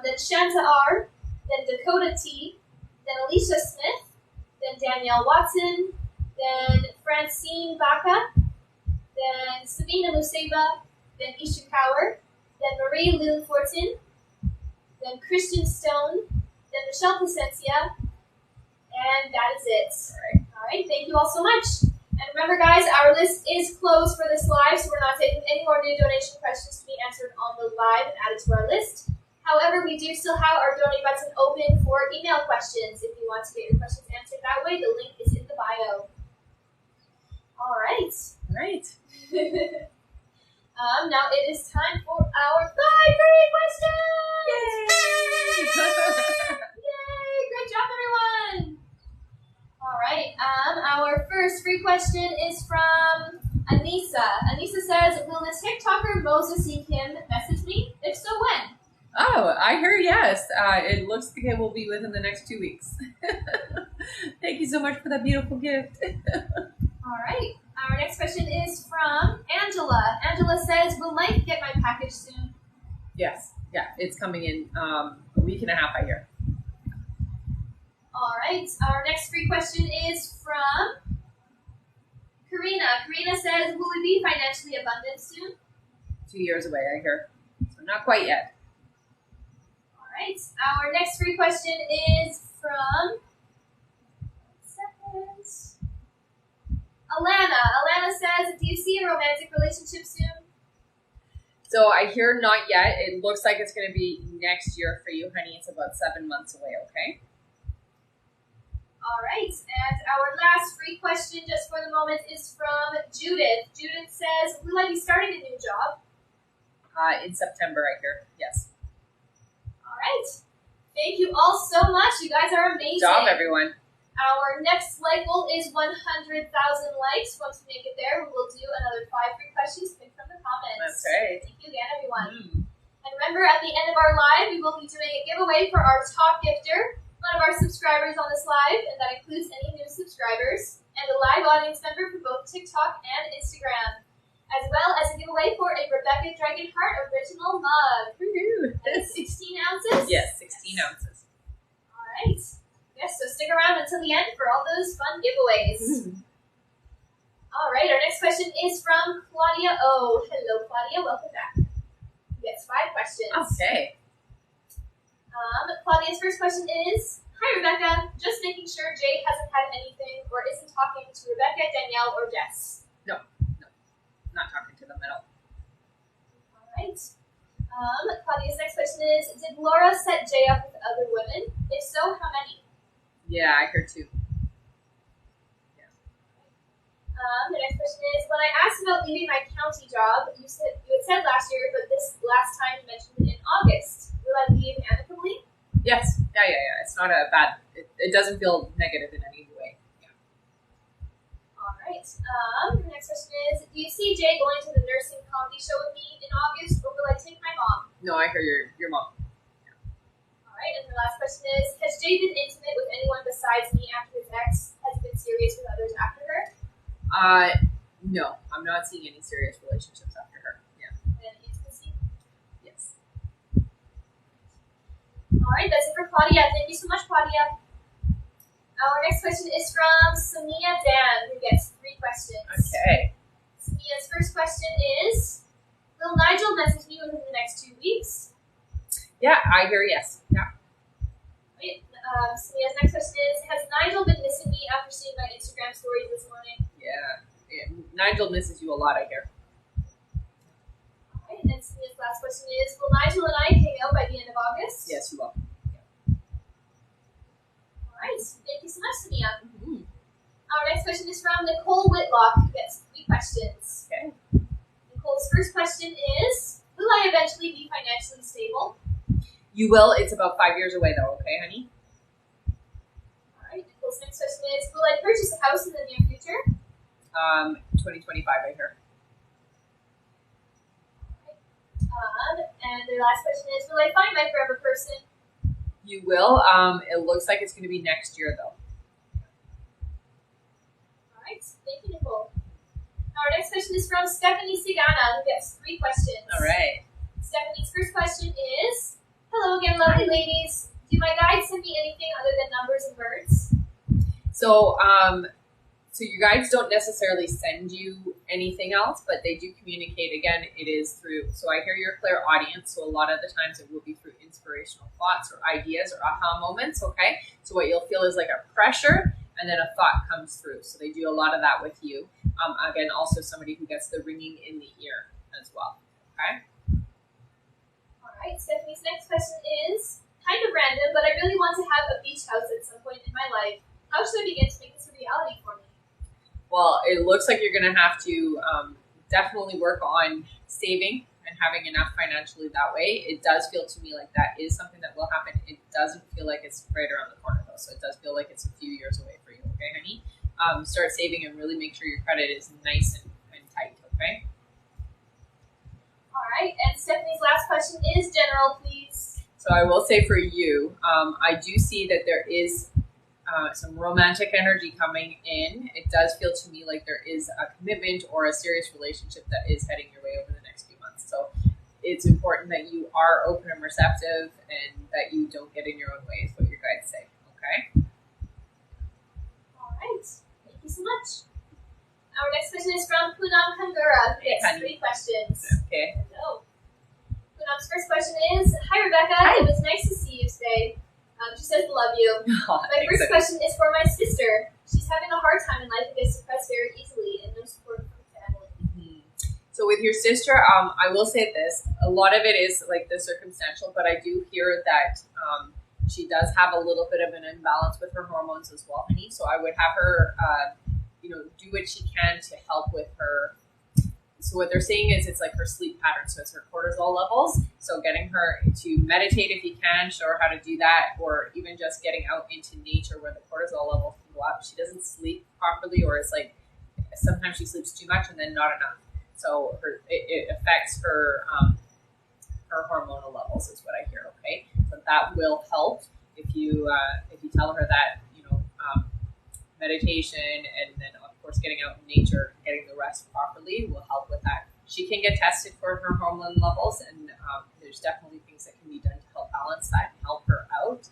then Shanta R., then Dakota T., then Alicia Smith, then Danielle Watson, then Francine Baca, then Sabina Museba, then Ishu Kaur, then Marie Lou Fortin, then Christian Stone, then Michelle Placencia, and that is it. All right, thank you all so much. And remember, guys, our list is closed for this live, so we're not taking any more new donation questions to be answered on the live and added to our list. However, we do still have our donate button open for email questions. If you want to get your questions answered that way, the link is in the bio. All right. Right. Now it is time for our 5 free questions! Yay! Yay! Great job, everyone! All right. Our first free question is from Anissa. Anissa says, will the TikToker Moses E. Kim message me? If so, when? Oh, I hear yes. It looks like it will be within the next 2 weeks. Thank you so much for that beautiful gift. All right. Our next question is from Angela. Angela says, will Mike get my package soon? Yes. Yeah, it's coming in a week and a half, I hear. All right. Our next free question is from Karina. Karina says, will we be financially abundant soon? 2 years away, I hear. So not quite yet. All right. Our next free question is from Alana. Alana says, do you see a romantic relationship soon? So I hear not yet. It looks like it's going to be next year for you, honey. It's about 7 months away, okay? All right. And our last free question just for the moment is from Judith. Judith says, will I be starting a new job? In September, I hear. Yes. All right. Thank you all so much. You guys are amazing. Good job, everyone. Our next like goal is 100,000 likes. Once we make it there, we will do another 5 free questions picked from the comments. That's right. Thank you again, everyone. And remember, at the end of our live, we will be doing a giveaway for our top gifter, one of our subscribers on this live, and that includes any new subscribers, and a live audience member for both TikTok and Instagram, as well as a giveaway for a Rebecca Dragonheart original mug. Woohoo! And it's 16 ounces? Yes, 16 ounces. All right. Yes, so stick around until the end for all those fun giveaways. All right, our next question is from Claudia O. Hello, Claudia. Welcome back. Yes, 5 questions. Okay. Claudia's first question is, hi, Rebecca. Just making sure Jade hasn't had anything or isn't talking to Rebecca, Danielle, or Jess. No. Not talking to them at all. All right. Claudia's next question is, did Laura set Jay up with other women? If so, how many? Yeah, I heard 2. The next question is, when I asked about leaving my county job, you had said last year, but this last time you mentioned it in August. Will I leave amicably? Yes. Yeah. It's not a bad, it doesn't feel negative in any way. Yeah. All right. The next question is, do you see Jay going to the nursing comedy show with me in August, or will I take my mom? No, I hear your mom. All right. And the last question is, has Jay been intimate with anyone besides me after his ex? Has he been serious with others after her? No, I'm not seeing any serious relationships after her. Yeah. And intimacy? Yes. All right, that's it for Claudia. Thank you so much, Claudia. Our next question is from Samia Dan, who gets 3 questions. Okay. Samia's first question is, will Nigel message me within the next 2 weeks? Yeah, I hear yes. Yeah. Right. Samia's next question is, has Nigel been missing me after seeing my Instagram stories this morning? Yeah. Nigel misses you a lot, I hear. Alright, and Samia's last question is, will Nigel and I hang out by the end of August? Yes, you will. Alright, thank you so much, Samia. Mm-hmm. Our next question is from Nicole Whitlock, who gets 3 questions. Okay. Nicole's first question is, will I eventually be financially stable? You will. It's about 5 years away, though. Okay, honey. Alright, Nicole's next question is, will I purchase a house in the near future? 2025, I hear. And their last question is, will I find my forever person? You will. It looks like it's going to be next year, though. Alright, thank you, Nicole. Our next question is from Stephanie Sigana, who gets 3 questions. All right. Stephanie's first question is, hello again, lovely ladies. Do my guides send me anything other than numbers and birds? So, so your guides don't necessarily send you anything else, but they do communicate. Again, it is through, so I hear your clairaudience, so a lot of the times it will be through inspirational thoughts or ideas or aha moments, okay? So what you'll feel is like a pressure, and then a thought comes through. So they do a lot of that with you. Again, also somebody who gets the ringing in the ear as well, okay? All right, Stephanie's next question is kind of random, but I really want to have a beach house at some point in my life. How should I begin to make this a reality for me? Well, it looks like you're going to have to definitely work on saving and having enough financially that way. It does feel to me like that is something that will happen. It doesn't feel like it's right around the corner, though, so it does feel like it's a few years away for you, okay, honey? Start saving and really make sure your credit is nice and tight, okay? All right, and Stephanie's last question is general, please. So I will say for you, I do see that there is some romantic energy coming in. It does feel to me like there is a commitment or a serious relationship that is heading your way over the next few months. So it's important that you are open and receptive and that you don't get in your own way is what your guides say, okay? All right, thank you so much. Our next question is from Poonam Kangura, who gets 3 questions. Okay. Hello. Poonam's first question is, hi Rebecca, It was nice to see you today. She says, love you. Oh, my first question is for my sister. She's having a hard time in life and gets depressed very easily and no support from family. Mm-hmm. So with your sister, I will say this. A lot of it is like the circumstantial, but I do hear that she does have a little bit of an imbalance with her hormones as well, honey. So I would have her, do what she can to help with her. So what they're saying is it's like her sleep pattern. So it's her cortisol levels. So getting her to meditate if you can, show her how to do that, or even just getting out into nature where the cortisol levels can go up. She doesn't sleep properly, or it's like sometimes she sleeps too much and then not enough. So it affects her her hormonal levels is what I hear. Okay, so that will help if you tell her that meditation and then of course getting out in nature, getting the rest properly will help with that. She can get tested for her hormone levels, and there's definitely things that can be done to help balance that and help her out.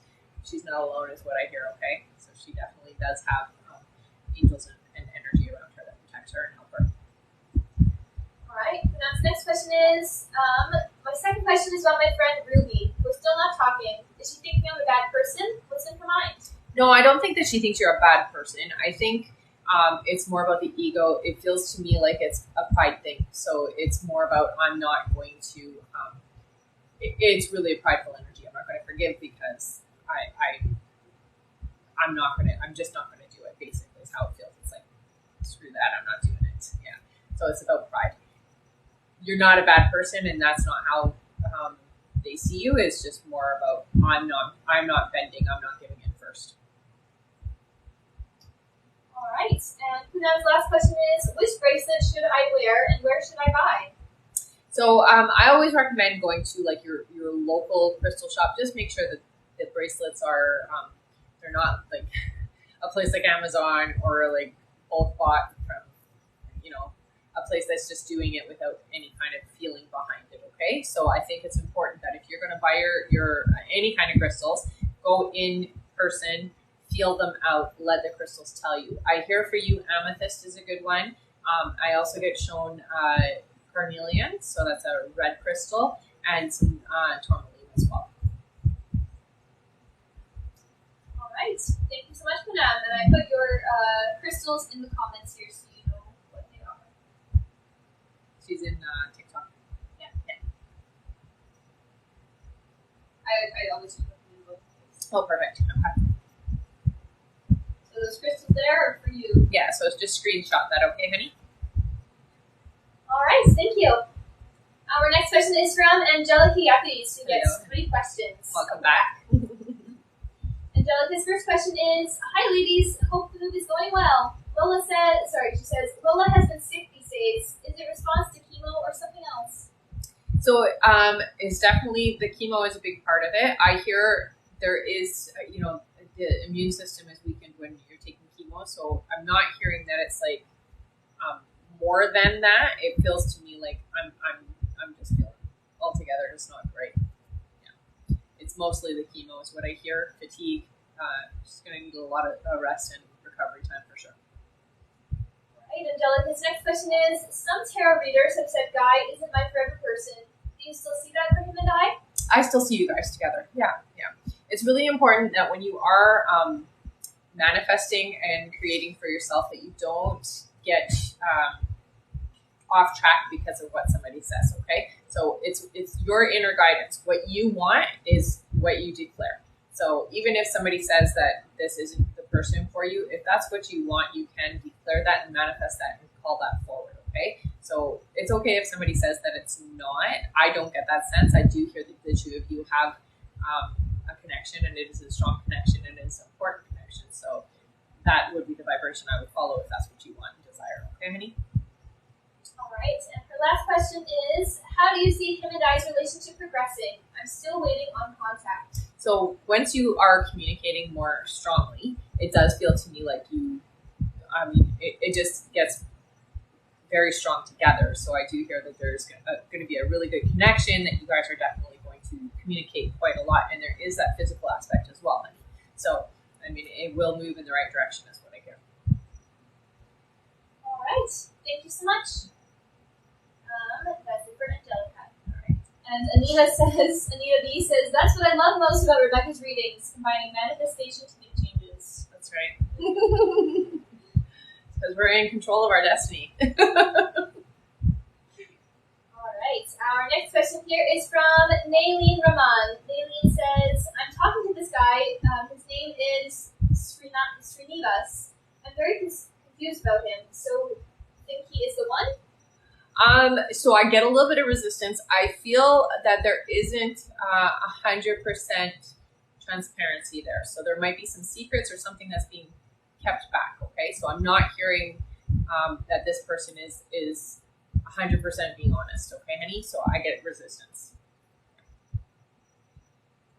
She's not alone is what I hear, okay? So she definitely does have angels and energy around her that protects her and help her. All right, now the next question is, my second question is about my friend Ruby. We're still not talking. Is she thinking I'm a bad person? What's in her mind? No, I don't think that she thinks you're a bad person. I think it's more about the ego. It feels to me like it's a pride thing. So it's more about I'm not going to. It's really a prideful energy. I'm not going to forgive because I'm not going to. I'm just not going to do it. Basically, is how it feels. It's like screw that. I'm not doing it. Yeah. So it's about pride. You're not a bad person, and that's not how they see you. It's just more about I'm not bending. I'm not giving in first. All right, and Poonam's last question is, which bracelet should I wear and where should I buy? So I always recommend going to like your local crystal shop. Just make sure that the bracelets are they're not like a place like Amazon or like bulk bought from a place that's just doing it without any kind of feeling behind it. Okay, so I think it's important that if you're going to buy your any kind of crystals, go in person. Feel them out. Let the crystals tell you. I hear for you, amethyst is a good one. I also get shown carnelian, so that's a red crystal, and some tourmaline as well. right. Thank you so much, Panam. And I put your crystals in the comments here so you know what they are. She's in TikTok. Yeah. I always put them in both places. Oh, perfect. Okay. So those crystals there are for you. Yeah, so it's just screenshot that, okay, honey? All right, thank you. Our next question is from Angelica Yapis, who gets Hello. 3 questions. Welcome back. Angelica's first question is, hi ladies, hope the move is going well. She says, Lola has been sick these days. Is it response to chemo or something else? So it's definitely, the chemo is a big part of it. I hear there is, the immune system is weakened when you're taking chemo. So I'm not hearing that it's like more than that. It feels to me like I'm just feeling altogether it's not great. Yeah. It's mostly the chemo is what I hear. Fatigue. Just going to need a lot of rest and recovery time for sure. Right, Angelica's next question is, some tarot readers have said Guy isn't my forever person. Do you still see that for him and I? I still see you guys together. Yeah. It's really important that when you are manifesting and creating for yourself that you don't get off track because of what somebody says, okay? So it's your inner guidance. What you want is what you declare. So even if somebody says that this isn't the person for you, if that's what you want, you can declare that and manifest that and call that forward, okay? So it's okay if somebody says that it's not. I don't get that sense. I do hear that the two of you have a connection, and it is a strong connection, and it is an important connection. So that would be the vibration I would follow if that's what you want and desire. Okay, honey? All right, and her last question is, how do you see him and I's relationship progressing? I'm still waiting on contact. So once you are communicating more strongly, it does feel to me like it just gets very strong together. So I do hear that there's going to be a really good connection, that you guys are definitely going to communicate quite a lot. And there is that physical aspect as well, honey. So, it will move in the right direction is what I hear. All right, thank you so much. That's it for Angelica. All right. And Anita B says, that's what I love most about Rebecca's readings, combining manifestation to make changes. That's right. Because we're in control of our destiny. All right. Our next question here is from Nailene Rahman. Nailene says, I'm talking to this guy. His name is Srinivas. I'm very confused about him. So, think he is the one? So I get a little bit of resistance. I feel that there isn't 100% transparency there. So there might be some secrets or something that's being kept back. Okay. So I'm not hearing that this person is 100% being honest. Okay, honey? So I get resistance.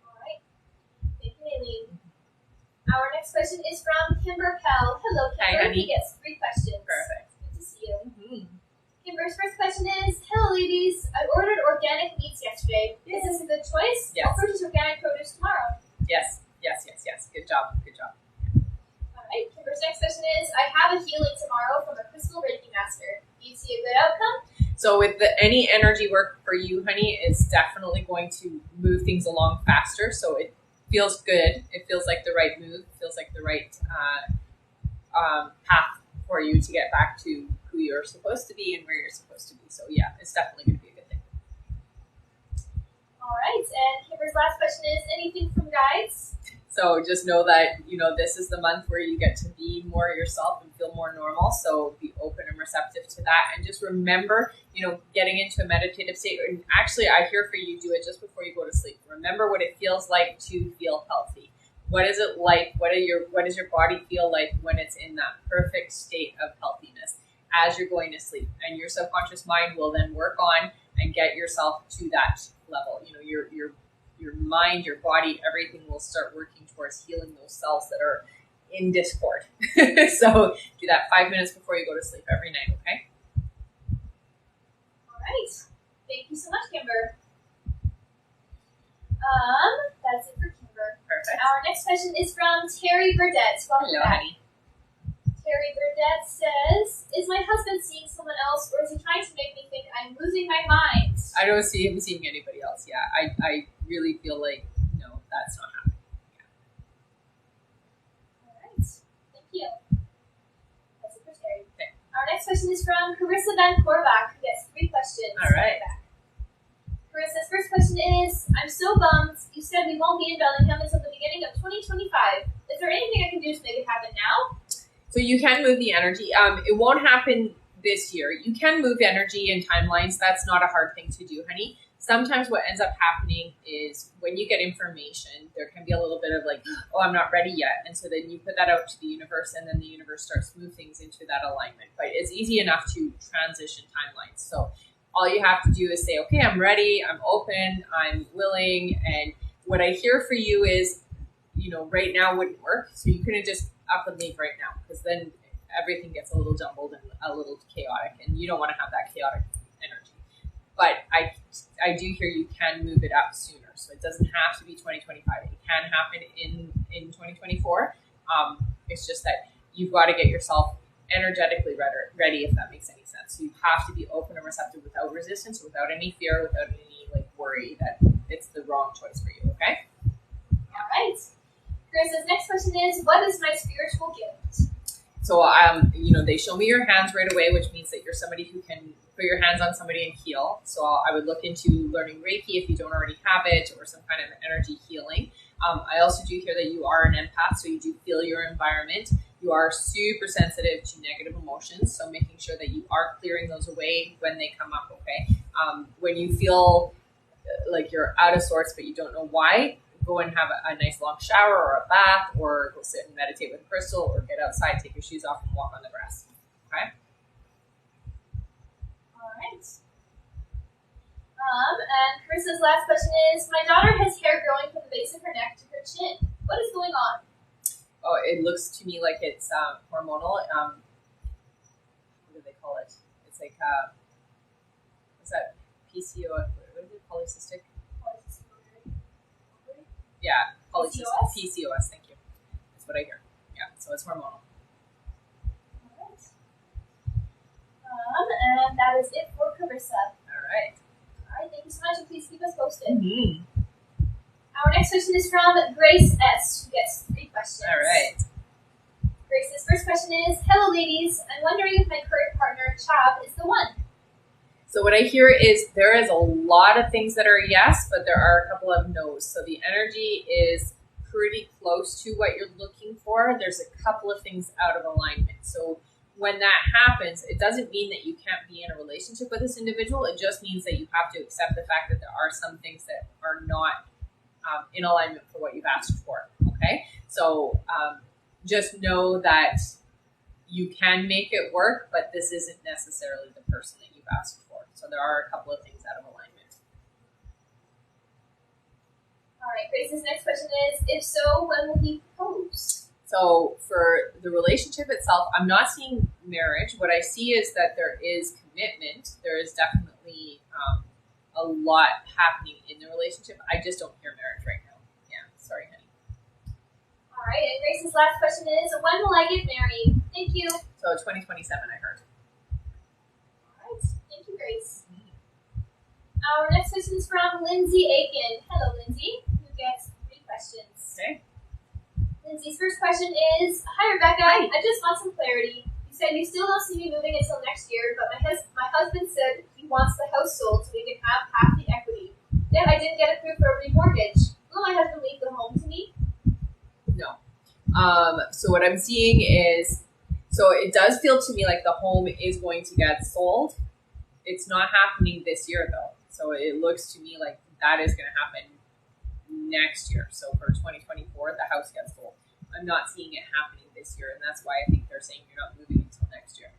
All right. Thank you, Aileen. Our next question is from Kimber Pell. Hello, Kimber. Hi, honey. He gets 3 questions. Perfect. Good to see you. Mm-hmm. Kimber's first question is, hello, ladies. I ordered organic meats yesterday. Is this a good choice? Yes. I'll purchase organic produce tomorrow. Yes. Good job. All right. Kimber's next question is, I have a healing tomorrow from a crystal Reiki master. Do you see a good outcome? So with any energy work for you, honey, it's definitely going to move things along faster. So it feels good. It feels like the right move. It feels like the right path for you to get back to who you're supposed to be and where you're supposed to be. So yeah, it's definitely going to be a good thing. All right. And Kimber's last question is, anything from guides? So just know that, this is the month where you get to be more yourself and feel more normal. So be open and receptive to that. And just remember, getting into a meditative state. And actually, I hear for you, do it just before you go to sleep. Remember what it feels like to feel healthy. What is it like? What does your body feel like when it's in that perfect state of healthiness as you're going to sleep? And your subconscious mind will then work on and get yourself to that level. Your mind, your body, everything will start working towards healing those cells that are in discord. So do that 5 minutes before you go to sleep every night, okay? All right. Thank you so much, Kimber. That's it for Kimber. Perfect. Our next question is from Terry Burdett. Welcome Hello, back. honey. Terry Burdett says, is my husband seeing someone else, or is he trying to make me think I'm losing my mind? I don't see him seeing anybody else. Yeah, I really feel like, no, that's not happening. Our next question is from Carissa Van Korvac, who gets 3 questions. All right. Carissa's first question is, I'm so bummed. You said we won't be in Bellingham until the beginning of 2025. Is there anything I can do to make it happen now? So you can move the energy. It won't happen this year. You can move energy and timelines. That's not a hard thing to do, honey. Sometimes what ends up happening is when you get information, there can be a little bit of like, oh, I'm not ready yet. And so then you put that out to the universe, and then the universe starts to move things into that alignment. But it's easy enough to transition timelines. So all you have to do is say, okay, I'm ready, I'm open, I'm willing. And what I hear for you is, right now wouldn't work. So you couldn't just up and leave right now, because then everything gets a little jumbled and a little chaotic, and you don't want to have that chaotic energy. But I do hear you can move it up sooner. So it doesn't have to be 2025. It can happen in 2024. It's just that you've got to get yourself energetically ready, if that makes any sense. So you have to be open and receptive without resistance, without any fear, without any worry that it's the wrong choice for you, okay? All right. Grace's next question is, what is my spiritual gift? So, they show me your hands right away, which means that you're somebody who can put your hands on somebody and heal. So I would look into learning Reiki if you don't already have it, or some kind of energy healing. I also do hear that you are an empath, so you do feel your environment. You are super sensitive to negative emotions, so making sure that you are clearing those away when they come up, okay? When you feel like you're out of sorts but you don't know why, go and have a nice long shower or a bath, or go sit and meditate with a crystal, or get outside, take your shoes off and walk on the grass, okay? All right. And Carissa's last question is, my daughter has hair growing from the base of her neck to her chin. What is going on? Oh, it looks to me like it's hormonal. What do they call it? It's like, what's that? PCO, what is it? Polycystic? Yeah, polycystic. PCOS, thank you. That's what I hear. Yeah, so it's hormonal. All right. And that is it for Carissa. All right. All right, thank you so much, and please keep us posted. Mm-hmm. Our next question is from Grace S., who gets 3 questions. All right. Grace's first question is, hello ladies, I'm wondering if my current partner, Chab, is the one. So what I hear is there is a lot of things that are yes, but there are a couple of no's. So the energy is pretty close to what you're looking for. There's a couple of things out of alignment. So when that happens, it doesn't mean that you can't be in a relationship with this individual. It just means that you have to accept the fact that there are some things that are not in alignment for what you've asked for. Okay, so just know that you can make it work, but this isn't necessarily the person that you've asked for. So there are a couple of things out of alignment. All right, Grace's next question is, if so, when will he propose? So for the relationship itself, I'm not seeing marriage. What I see is that there is commitment. There is definitely a lot happening in the relationship. I just don't hear marriage right now. Yeah, sorry, honey. All right, and Grace's last question is, when will I get married? Thank you. So 2027, I heard. All right, thank you, Grace. Our next question is from Lindsay Aiken. Hello, Lindsay, who gets 3 questions. Okay. Lindsay's first question is, hi, Rebecca. Hi. I just want some clarity. You said you still don't see me moving until next year, but my husband said he wants the house sold so we can have half the equity. Yet I didn't get approved for a remortgage. Will my husband leave the home to me? No. So what I'm seeing is, so it does feel to me like the home is going to get sold. It's not happening this year though. So it looks to me like that is going to happen next year. So for 2024, the house gets sold. I'm not seeing it happening this year, and that's why I think they're saying you're not moving until next year.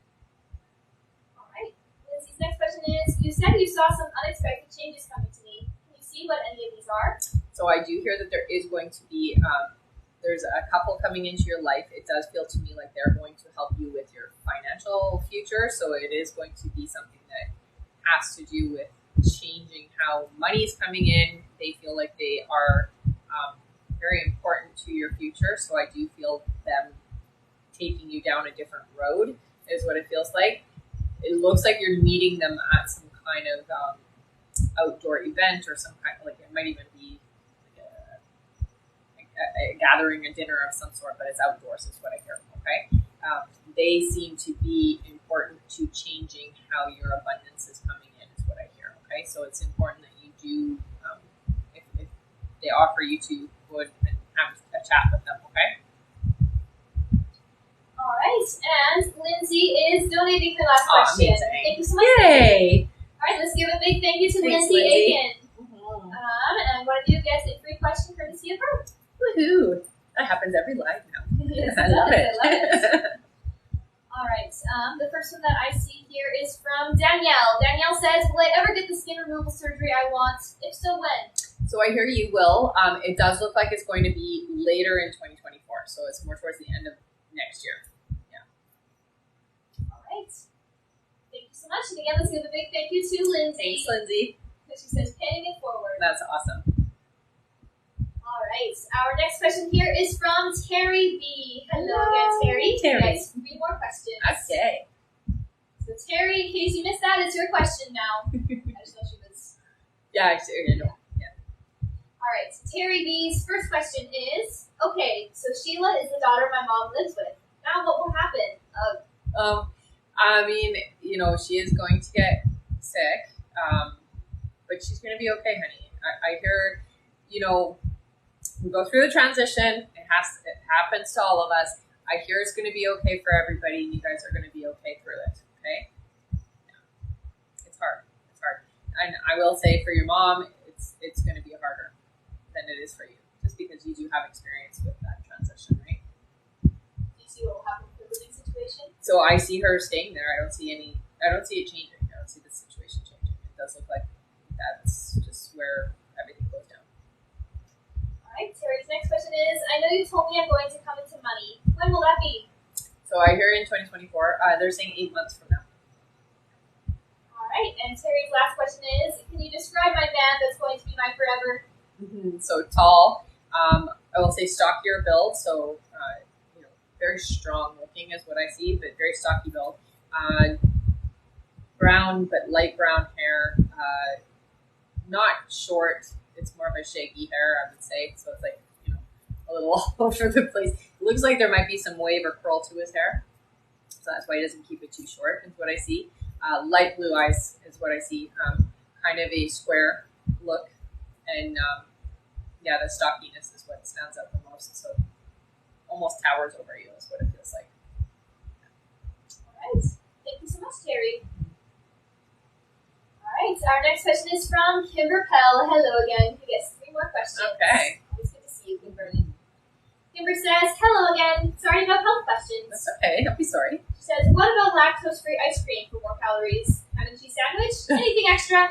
All right. Lindsay's next question is, you said you saw some unexpected changes coming to me. Can you see what any of these are? So I do hear that there is going to be, there's a couple coming into your life. It does feel to me like they're going to help you with your financial future. So it is going to be something that has to do with changing how money is coming in. They feel like they are very important to your future. So I do feel them taking you down a different road is what it feels like. It looks like you're meeting them at some kind of outdoor event, or some kind of, like, it might even be like a gathering, a dinner of some sort, but it's outdoors is what I hear. Okay. They seem to be important important to changing how your abundance is coming in, is what I hear. Okay, so it's important that you do, if they offer you to go and have a chat with them. Okay. All right, and Lindsay is donating her last question. Amazing. Thank you so much. Yay! All right, let's give a big thank you to Thanks, Lindsay Lindsay. Aiken. And one of you gets a free question courtesy of her. Woohoo! That happens every live now. Yes, I love it. I love it. All right, the first one that I see here is from Danielle. Danielle says, will I ever get the skin removal surgery I want? If so, when? So I hear you will. It does look like it's going to be later in 2024, so it's more towards the end of next year. All right. Thank you so much. And again, let's give a big thank you to Lindsay. Thanks, Lindsay. Because she says, paying it forward. That's awesome. All right. Our next question here is from Terry B. Hello again, Terry. Terry. Yes, 3 more questions. Okay. So Terry, in case you missed that, it's your question now. I just know she was. Yeah, I see. Yeah. All right. Terry B's first question is, okay, so Sheila is the daughter my mom lives with. Now what will happen? I mean, she is going to get sick, but she's going to be okay, honey. I hear, we go through the transition. It happens to all of us. I hear it's going to be okay for everybody, and you guys are going to be okay through it. Okay? Yeah. It's hard. It's hard, and I will say for your mom, it's going to be harder than it is for you, just because you do have experience with that transition, right? Do you see what will happen with the living situation? So I see her staying there. I don't see it changing. I don't see the situation changing. It does look like that's just where everything goes down. All right, Terry's next question is, I know you told me I'm going to come into money. When will that be? So I hear in 2024, they're saying 8 months from now. All right, and Terry's last question is, can you describe my man that's going to be mine forever? Mm-hmm. So tall, I will say stockier build, so very strong looking is what I see, but very stocky build. Brown, but light brown hair, not short. It's more of a shaggy hair, I would say. So it's like, a little all over the place. It looks like there might be some wave or curl to his hair. So that's why he doesn't keep it too short, is what I see. Light blue eyes is what I see. Kind of a square look. And the stockiness is what stands out the most. So almost towers over you is what it feels like. All right. Thank you so much, Terry. All right. Our next question is from Kimber Pell. Hello again. Who gets 3 more questions. Okay. Always good to see you, Kimber. Kimber says, hello again. Sorry about health questions. That's okay. Don't be sorry. She says, what about lactose-free ice cream for more calories? Ham and cheese sandwich? Anything extra?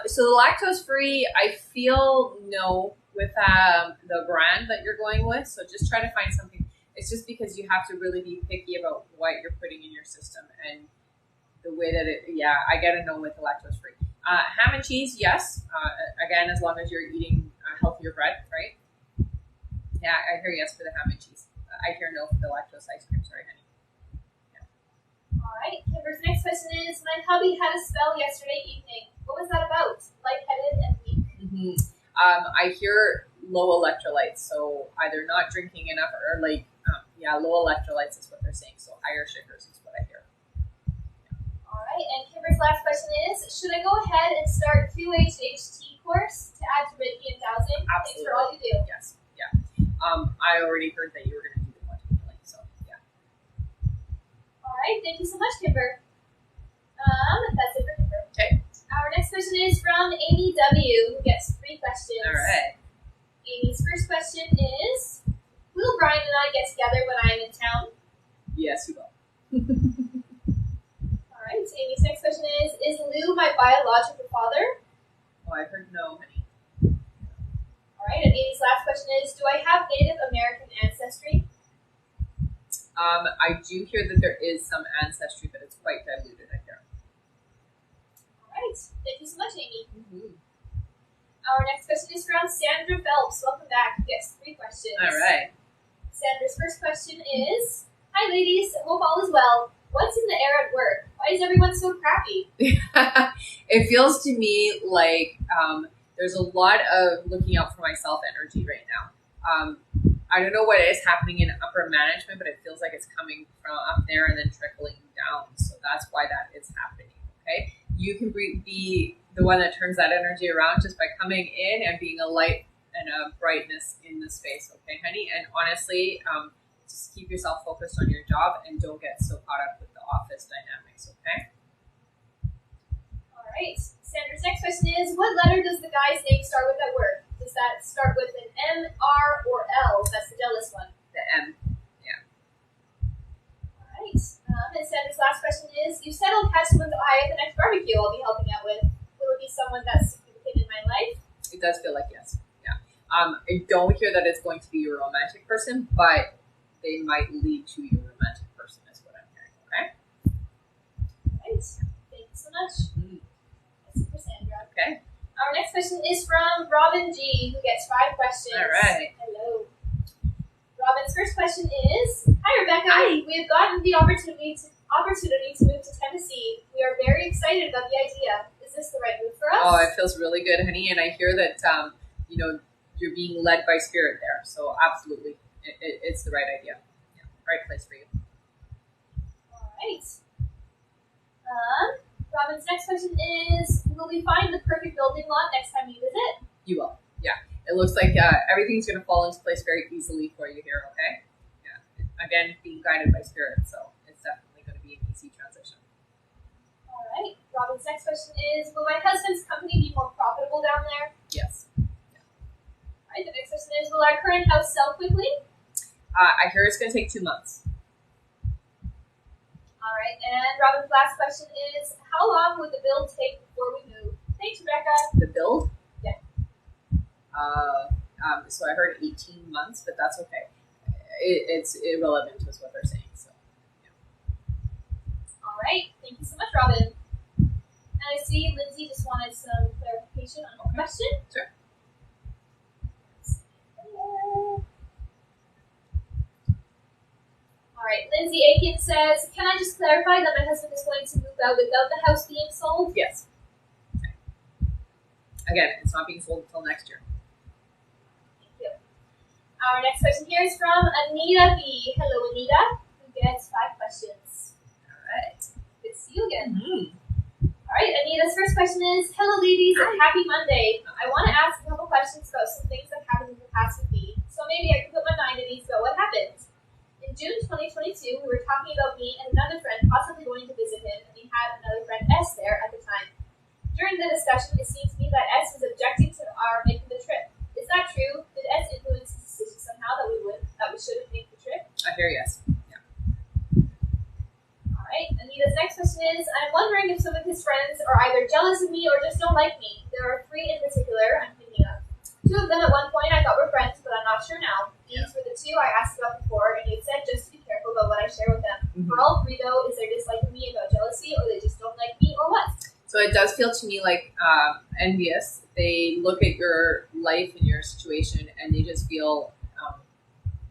So the lactose free, I feel no with the brand that you're going with. So just try to find something. It's just because you have to really be picky about what you're putting in your system and the way that I get a no with the lactose free. Ham and cheese, yes. Again, as long as you're eating healthier bread, right? Yeah, I hear yes for the ham and cheese. I hear no for the lactose ice cream. Sorry, honey. All right. Kimber's next question is, my hubby had a spell yesterday evening. What was that about? Lightheaded and weak. Mm-hmm. I hear low electrolytes, so either not drinking enough or low electrolytes is what they're saying. So higher sugars is what I hear. All right. And Kimber's last question is, should I go ahead and start QHHT course to add to Reiki and dowsing? Absolutely. Thanks for all you do. Yes. Yeah. I already heard that you were going to do the quantum healing, so yeah. All right. Thank you so much, Kimber. That's it for Kimber. Okay. Our next question is from Amy W., who gets 3 questions. All right. Amy's first question is, will Brian and I get together when I am in town? Yes, you will. All right. Amy's next question is Lou my biological father? Oh, I heard no, honey. All right. And Amy's last question is, do I have Native American ancestry? I do hear that there is some ancestry, but it's quite diluted, I hear. All right. Thank you so much, Amy. Mm-hmm. Our next question is from Sandra Phelps. Welcome back. Yes, 3 questions. All right. Sandra's first question is, hi, ladies. Hope all is well. What's in the air at work? Why is everyone so crappy? It feels to me like there's a lot of looking out for myself energy right now. I don't know what is happening in upper management, but it feels like it's coming from up there and then trickling down. So that's why that is happening. Okay, you can be the one that turns that energy around just by coming in and being a light and a brightness in the space. Okay, honey. And honestly, just keep yourself focused on your job and don't get so caught up with the office dynamics. Okay. All right. Sandra's next question is, what letter does the guy's name start with at work? Does that start with an M, R, or L? That's the jealous one. The M. Yeah. All right. And Sandra's last question is, you said I'll catch someone's eye at the next barbecue I'll be helping out with. Will it be someone that's significant in my life? It does feel like yes. Yeah. I don't hear that it's going to be your romantic person, but they might lead to your romantic person is what I'm hearing. Okay. All right. Thank you so much. That's it for Sandra. Okay. Our next question is from Robin G, who gets 5 questions. All right. Hello. Robin's first question is, hi Rebecca. Hi. We have gotten the opportunity to move to Tennessee. We are very excited about the idea. Is this the right move for us? Oh, it feels really good, honey. And I hear that you're being led by spirit there. So absolutely, it's the right idea. Yeah, right place for you. All right. Robin's next question is, will we find the perfect building lot next time we visit? You will. Yeah. It looks like everything's going to fall into place very easily for you here, okay? Yeah. Again, being guided by spirit, so it's definitely going to be an easy transition. All right. Robin's next question is, will my husband's company be more profitable down there? Yes. Yeah. All right. The next question is, will our current house sell quickly? I hear it's going to take 2 months. All right, and Robin's last question is, how long would the build take before we move? Thanks, Rebecca. The build? Yeah. So I heard 18 months, but that's okay. It's irrelevant is what they're saying. So. Yeah. All right, thank you so much, Robin. And I see Lindsay just wanted some clarification on her question. Sure. All right, Lindsay Aiken says, can I just clarify that my husband is going to move out without the house being sold? Yes. Okay. Again, it's not being sold until next year. Thank you. Our next question here is from Anita B. Hello, Anita, who gets 5 questions. All right. Good to see you again. Mm-hmm. All right, Anita's first question is, hello, ladies, and happy Monday. I want to ask a couple questions about some things that happened in the past with me, so maybe I can put my mind at ease about what happened. In June 2022, we were talking about me and another friend possibly going to visit him, and we had another friend, S, there at the time. During the discussion, it seemed to me that S was objecting to our making the trip. Is that true? Did S influence his decision somehow that we shouldn't make the trip? I hear yes. Yeah. All right. Anita's next question is, I'm wondering if some of his friends are either jealous of me or just don't like me. There are 3 in particular I'm thinking of. 2 of them at one point I thought were friends, but I'm not sure now. These were the 2 I asked about before, and you said just to be careful about what I share with them. Mm-hmm. For all 3, though, is there disliking me about jealousy, or they just don't like me, or what? So it does feel to me like envious. They look at your life and your situation, and they just feel,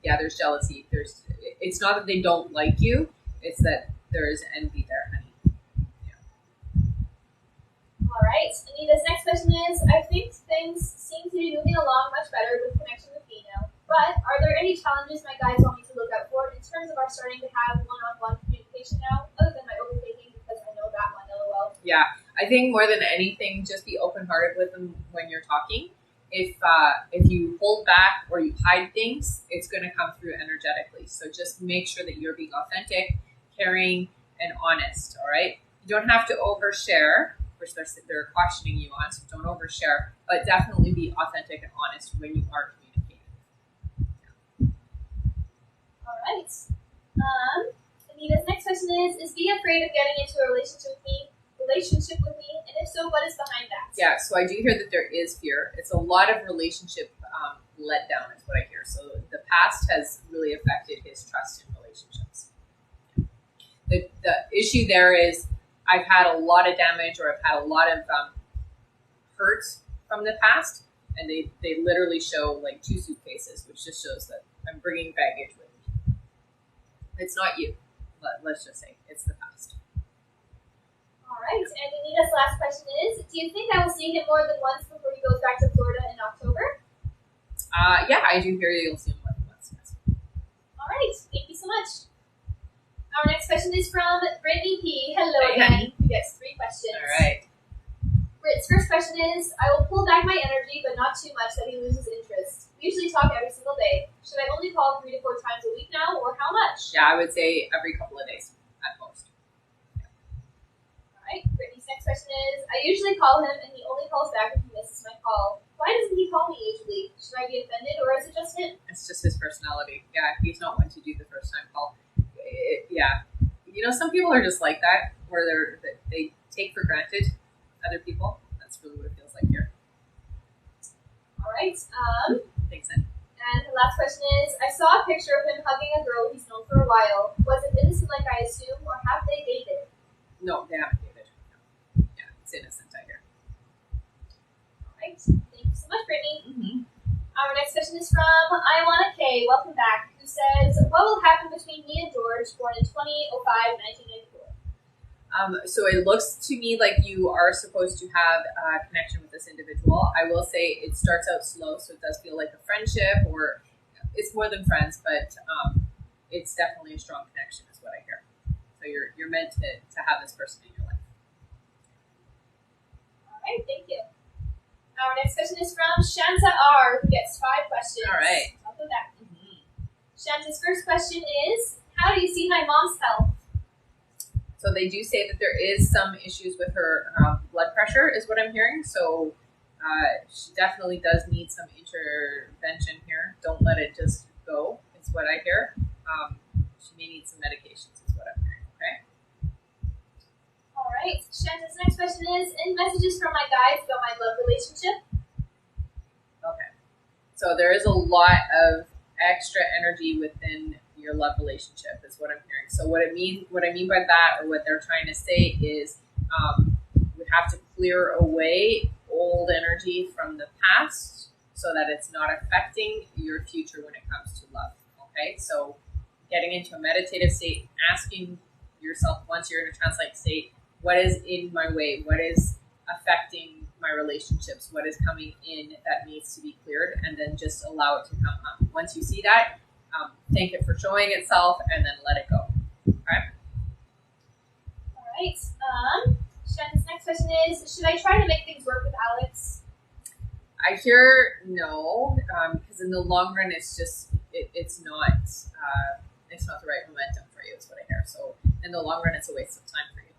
there's jealousy. It's not that they don't like you; it's that there is envy there, honey. All right. Anita's next question is, I think things seem to be moving along much better with connection with me now. But are there any challenges my guys want me to look out for in terms of our starting to have one-on-one communication now, other than my overthinking because I know that one, LOL? Yeah, I think more than anything, just be open-hearted with them when you're talking. If you hold back or you hide things, it's going to come through energetically. So just make sure that you're being authentic, caring, and honest. All right. You don't have to overshare, which they're questioning you on. So don't overshare, but definitely be authentic and honest when you are communicating. All right. Anita's next question is be afraid of getting into a relationship with me, and if so, what is behind that? Yeah, so I do hear that there is fear. It's a lot of relationship letdown is what I hear. So the past has really affected his trust in relationships. The issue there is I've had a lot of damage, or I've had a lot of hurt from the past, and they literally show like 2 suitcases, which just shows that I'm bringing baggage with me. It's not you, but let's just say it's the past. All right, and Anita's last question is, do you think I will see him more than once before he goes back to Florida in October? Yeah, I do hear you'll see him more than once. right, thank you so much. Our next question is from Brittany P. Hello Hey, again. honey. Yes, 3 questions. All right. Britt's first question is, I will pull back my energy, but not too much that he loses interest. We usually talk every single day. Should I only call 3 to 4 times a week now, or how much? Yeah, I would say every couple of days at most. Alright, Brittany's next question is, I usually call him, and he only calls back if he misses my call. Why doesn't he call me usually? Should I be offended, or is it just him? It's just his personality. Yeah, he's not one to do the first time call. Yeah. You know, some people are just like that, where they take for granted other people. That's really what it feels like here. Alright, Thanks, Anne. and the last question is, I saw a picture of him hugging a girl he's known for a while. Was it innocent like I assume, or have they dated? No, they haven't dated. Yeah, it's innocent, I hear. Alright, thank you so much, Brittany. Mm-hmm. Our next question is from I Want a K, welcome back, who says, what will happen between me and George, born in 2005, 1994? So it looks to me like you are supposed to have a connection with this individual. I will say it starts out slow, so it does feel like a friendship, or it's more than friends, but it's definitely a strong connection is what I hear. So you're meant to have this person in your life. All right, thank you. Our next question is from Shanta R, who gets 5 questions. All right. I'll go back. Mm-hmm. Shanta's first question is, how do you see my mom's health? So they do say that there is some issues with her blood pressure, is what I'm hearing. So she definitely does need some intervention here. Don't let it just go, is what I hear. She may need some medications, is what I'm hearing, okay? All right. Shanta's next question is, any messages from my guides about my love relationship? Okay. So there is a lot of extra energy within your love relationship is what I'm hearing. So what I mean by that, or what they're trying to say is we have to clear away old energy from the past so that it's not affecting your future when it comes to love. Okay, so getting into a meditative state, asking yourself once you're in a trance-like state, what is in my way? What is affecting my relationships? What is coming in that needs to be cleared? And then just allow it to come up. Once you see that, thank it for showing itself, and then let it go. Okay? All right. Shanta's next question is, should I try to make things work with Alex? I hear no, because in the long run, it's just it's not the right momentum for you. Is what I hear. So in the long run, it's a waste of time for you.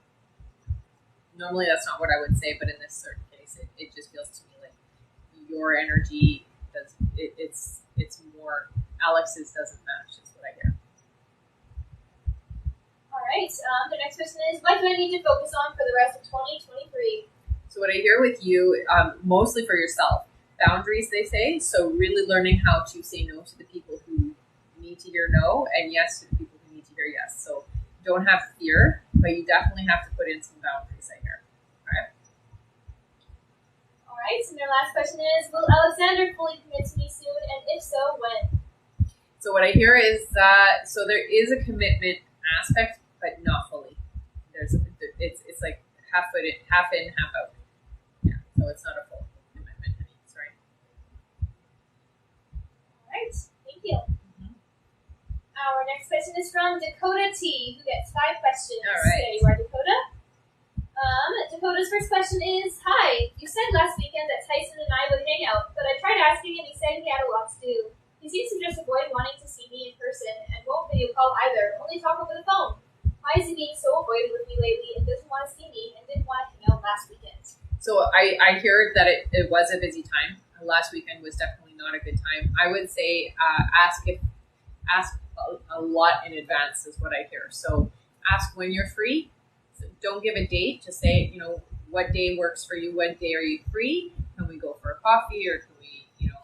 Normally, that's not what I would say, but in this certain case, it just feels to me like your energy does. It's more. Alex's doesn't match, is what I hear. All right. The next question is, what do I need to focus on for the rest of 2023? So what I hear with you, mostly for yourself, boundaries, they say. So really learning how to say no to the people who need to hear no, and yes to the people who need to hear yes. So don't have fear, but you definitely have to put in some boundaries, I hear. Okay? All right. And their last question is, will Alexander fully commit to me soon, and if so, when? So what I hear is so there is a commitment aspect, but not fully. It's like half in, half out. Yeah, so it's not a full commitment. Sorry. All right, thank you. Our next question is from Dakota T, who gets 5 questions. All right. There you are, Dakota. Dakota's first question is, hi, you said last weekend that Tyson and I would hang out, but I tried asking and he said he had a lot to do. He seems to just avoid wanting to see me in person and won't video call either, only talk over the phone. Why is he being so avoided with me lately and doesn't want to see me and didn't want to hang out last weekend? So I hear that it was a busy time. Last weekend was definitely not a good time. I would say ask a lot in advance is what I hear. So ask when you're free. So don't give a date. Just say, what day works for you. What day are you free? Can we go for a coffee, or can we, go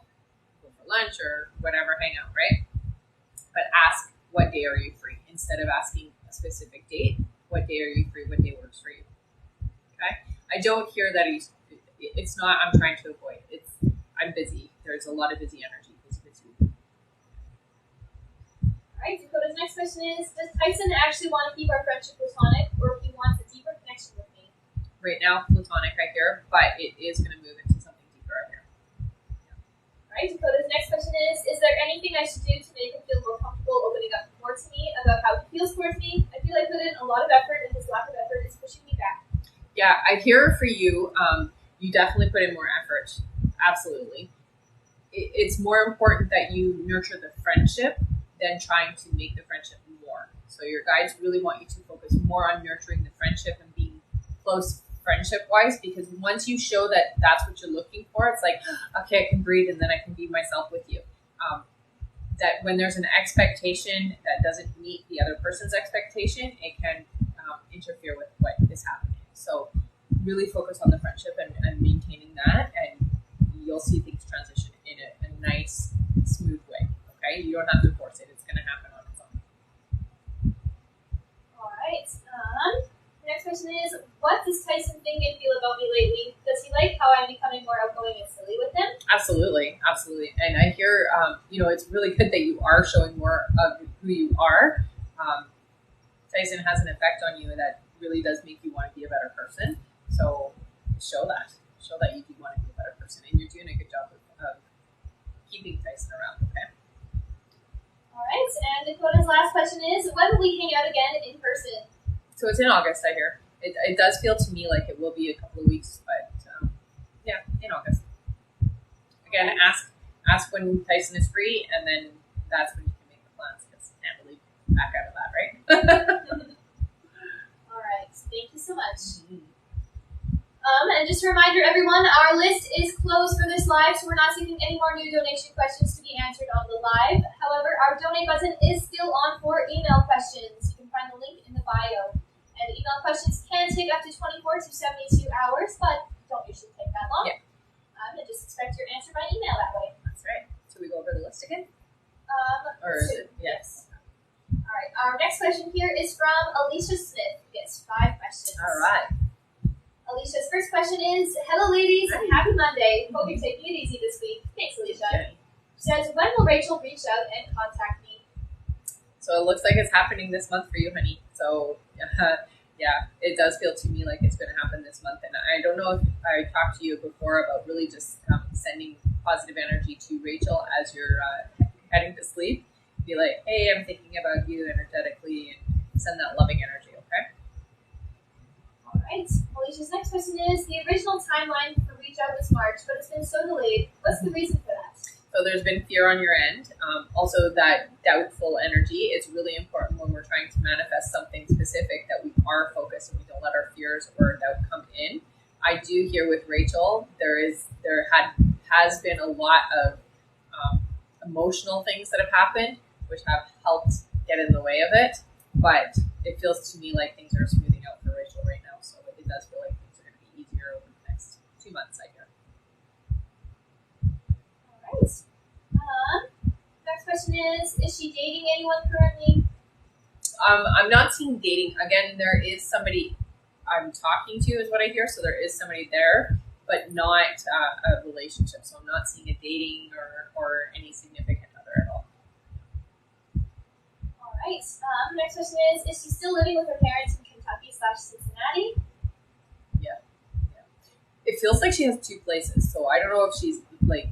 for lunch or whatever, hang out, right? But ask, what day are you free? Instead of asking a specific date, what day are you free? What day works for you? Okay? I don't hear that it's not I'm trying to avoid. It's I'm busy. There's a lot of busy energy. Busy. Alright, Dakota's next question is, does Tyson actually want to keep our friendship platonic, or he wants a deeper connection with me? Right now, platonic, I hear, but it is going to move into something deeper, I hear. Yeah. Alright, Dakota's next question is there anything I should do to make him feel more comfortable opening up more to me about how he feels towards me? I feel I put in a lot of effort and his lack of effort is pushing me back. Yeah, I hear for you. You definitely put in more effort. Absolutely. It's more important that you nurture the friendship than trying to make the friendship more. So your guides really want you to focus more on nurturing the friendship and being close friendship-wise, because once you show that that's what you're looking for, it's like, okay, I can breathe and then I can be myself with you. That when there's an expectation that doesn't meet the other person's expectation, it can interfere with what is happening. So really focus on the friendship and maintaining that, and you'll see things transition in a nice, smooth way. Okay, you don't have to force it; it's going to happen on its own. All right. The next question is, what does Tyson think and feel about me lately? Does he like how I'm becoming more outgoing and silly with him? Absolutely, absolutely. And I hear, it's really good that you are showing more of who you are. Tyson has an effect on you that really does make you want to be a better person. So show that you do want to be a better person, and you're doing a good job of keeping Tyson around. Okay. All right. And Dakota's last question is, when will we hang out again in person? So it's in August, I hear. It does feel to me like it will be a couple of weeks, but in August. Again, ask when Tyson is free, and then that's when you can make the plans, because you can't really back out of that, right? All right. Thank you so much. And just a reminder, everyone, our list is closed for this live, so we're not taking any more new donation questions to be answered on the live. However, our donate button is still on for email questions. You can find the link in the bio. And email questions can take up to 24 to 72 hours, but don't usually take that long. Yeah. And just expect your answer by email that way. That's right. Should we go over the list again? Yes. All right. Our next question here is from Alicia Smith. Gets 5 questions. All right. Alicia's first question is, hello ladies, Hi. happy Monday. Hope you're taking it easy this week. Thanks, Alicia. Okay. She says, when will Rachel reach out and contact me? So it looks like it's happening this month for you, honey. So yeah, it does feel to me like it's going to happen this month. And I don't know if I talked to you before about really just sending positive energy to Rachel as you're heading to sleep. Be like, hey, I'm thinking about you energetically, and send that loving energy, okay? All right. Alicia's next question is, the original timeline for reach out was March, but it's been so delayed. What's the reason for that? So there's been fear on your end. Also, that doubtful energy is really important when we're trying to manifest something specific, that we are focused and we don't let our fears or doubt come in. I do hear with Rachel, there has been a lot of emotional things that have happened, which have helped get in the way of it. But it feels to me like things are smoothing out for Rachel right now. So it does feel like things are going to be easier over the next 2 months, I hear. All right. Next question is she dating anyone currently? I'm not seeing dating. Again, there is somebody I'm talking to, is what I hear. So there is somebody there, but not a relationship. So I'm not seeing a dating or any significant other at all. All right. Next question is she still living with her parents in Kentucky/Cincinnati? Yeah. It feels like she has 2 places. So I don't know if she's like,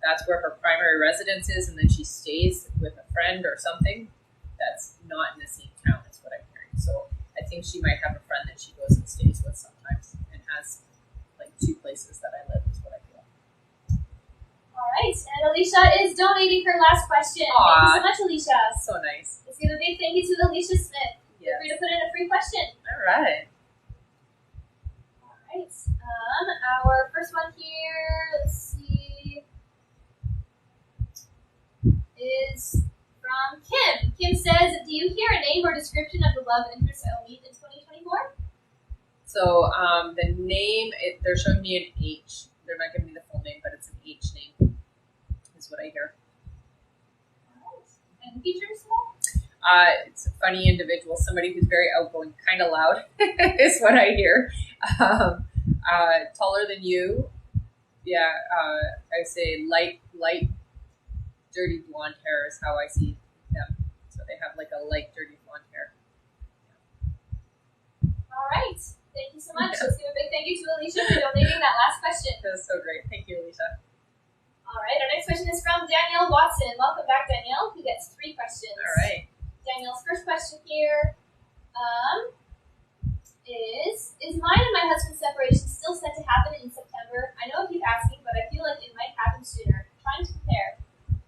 that's where her primary residence is, and then she stays with a friend or something that's not in the same town, is what I'm hearing. So I think she might have a friend that she goes and stays with sometimes, and has like 2 places that I live, is what I feel. All right. And Alicia is donating her last question. Aww. Thank you so much, Alicia. So nice. Let's give a big thank you to Alicia Smith. Yeah. Feel free to put in a free question. All right. All right. Our first one here, let's see, is from Kim. Kim says, do you hear a name or description of the love interest I will meet in 2024? So the name, they're showing me an H. They're not giving me the full name, but it's an H name, is what I hear. All right. And features at all? It's a funny individual, somebody who's very outgoing, kind of loud, is what I hear. Taller than you. Yeah, I say light, dirty blonde hair is how I see them. So they have like a light, dirty blonde hair. All right. Thank you so much. Let's give a big thank you to Alicia for donating that last question. That was so great. Thank you, Alicia. All right, our next question is from Danielle Watson. Welcome back, Danielle, who gets 3 questions. All right. Danielle's first question here is mine and my husband's separation still set to happen in September? I know I keep asking, but I feel like it might happen sooner. Trying to prepare.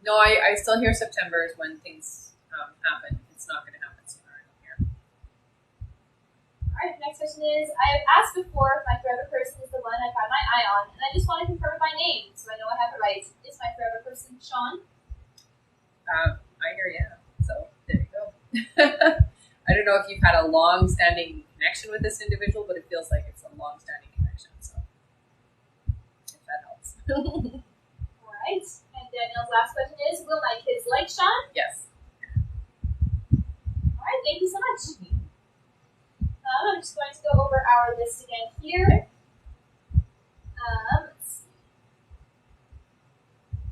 No, I still hear September is when things happen. It's not going to happen sooner. I don't hear. All right, the next question is, I have asked before if my forever person is the one I've had my eye on, and I just want to confirm my name so I know I have it right. Is my forever person Sean? I hear yeah. So there you go. I don't know if you've had a long-standing connection with this individual, but it feels like it's a long-standing connection. So if that helps. All right. And Danielle's last question is, will my kids like Sean? Yes. All right. Thank you so much. I'm just going to go over our list again here. Let's see.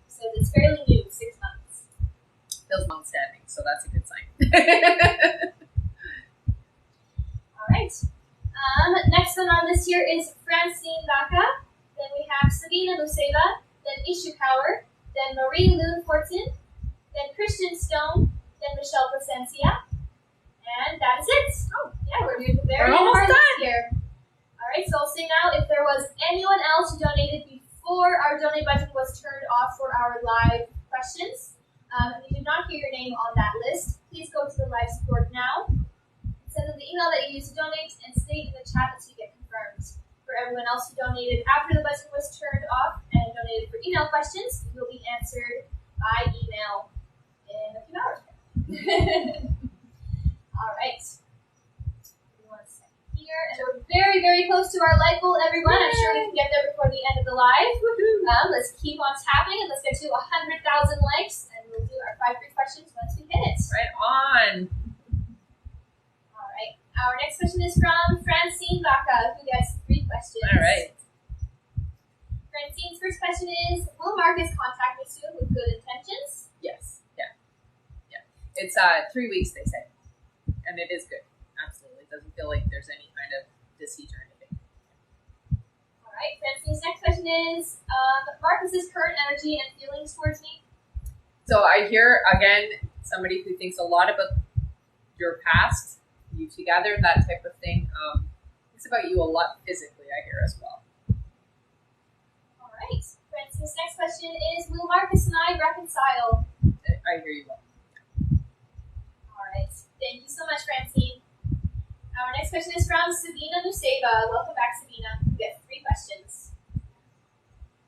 So it's fairly new, 6 months. Feels long-standing, so that's a good sign. All right. Next on our list here is Francine Baca. Then we have Sabina Luceva. Then Ishu Power. Then Marie Lune Fortin. Then Christian Stone. Then Michelle Placencia. And that is it. Oh, yeah, we're near the very end of our list here. All right, so I'll say now, if there was anyone else who donated before our donate button was turned off for our live questions, and you did not hear your name on that list, please go to the live support now. Send them the email that you used to donate and state in the chat until you get confirmed. For everyone else who donated after the button was turned off and donated for email questions, will be answered by email in a few hours. All right. Give me 1 second here. And we're very, very close to our live goal, everyone. I'm sure we can get there before the end of the live. Let's keep on tapping and let's get to 100,000 likes. And we'll do our 5 free questions once we hit it. Right on. All right. Our next question is from Francine Baca, who gets 3 questions. All right. Francine's first question is, will Marcus contact me soon with good intentions? Yes. Yeah. It's 3 weeks, they say. And it is good. Absolutely. It doesn't feel like there's any kind of deceit or anything. All right. Francine's next question is, Marcus's current energy and feelings towards me? So I hear, again, somebody who thinks a lot about your past, you together, that type of thing. It's about you a lot physically, I hear as well. All right. Francine's next question is, will Marcus and I reconcile? I hear you well. All right. Thank you so much, Francine. Our next question is from Sabina Nuseva. Welcome back, Sabina. You get 3 questions.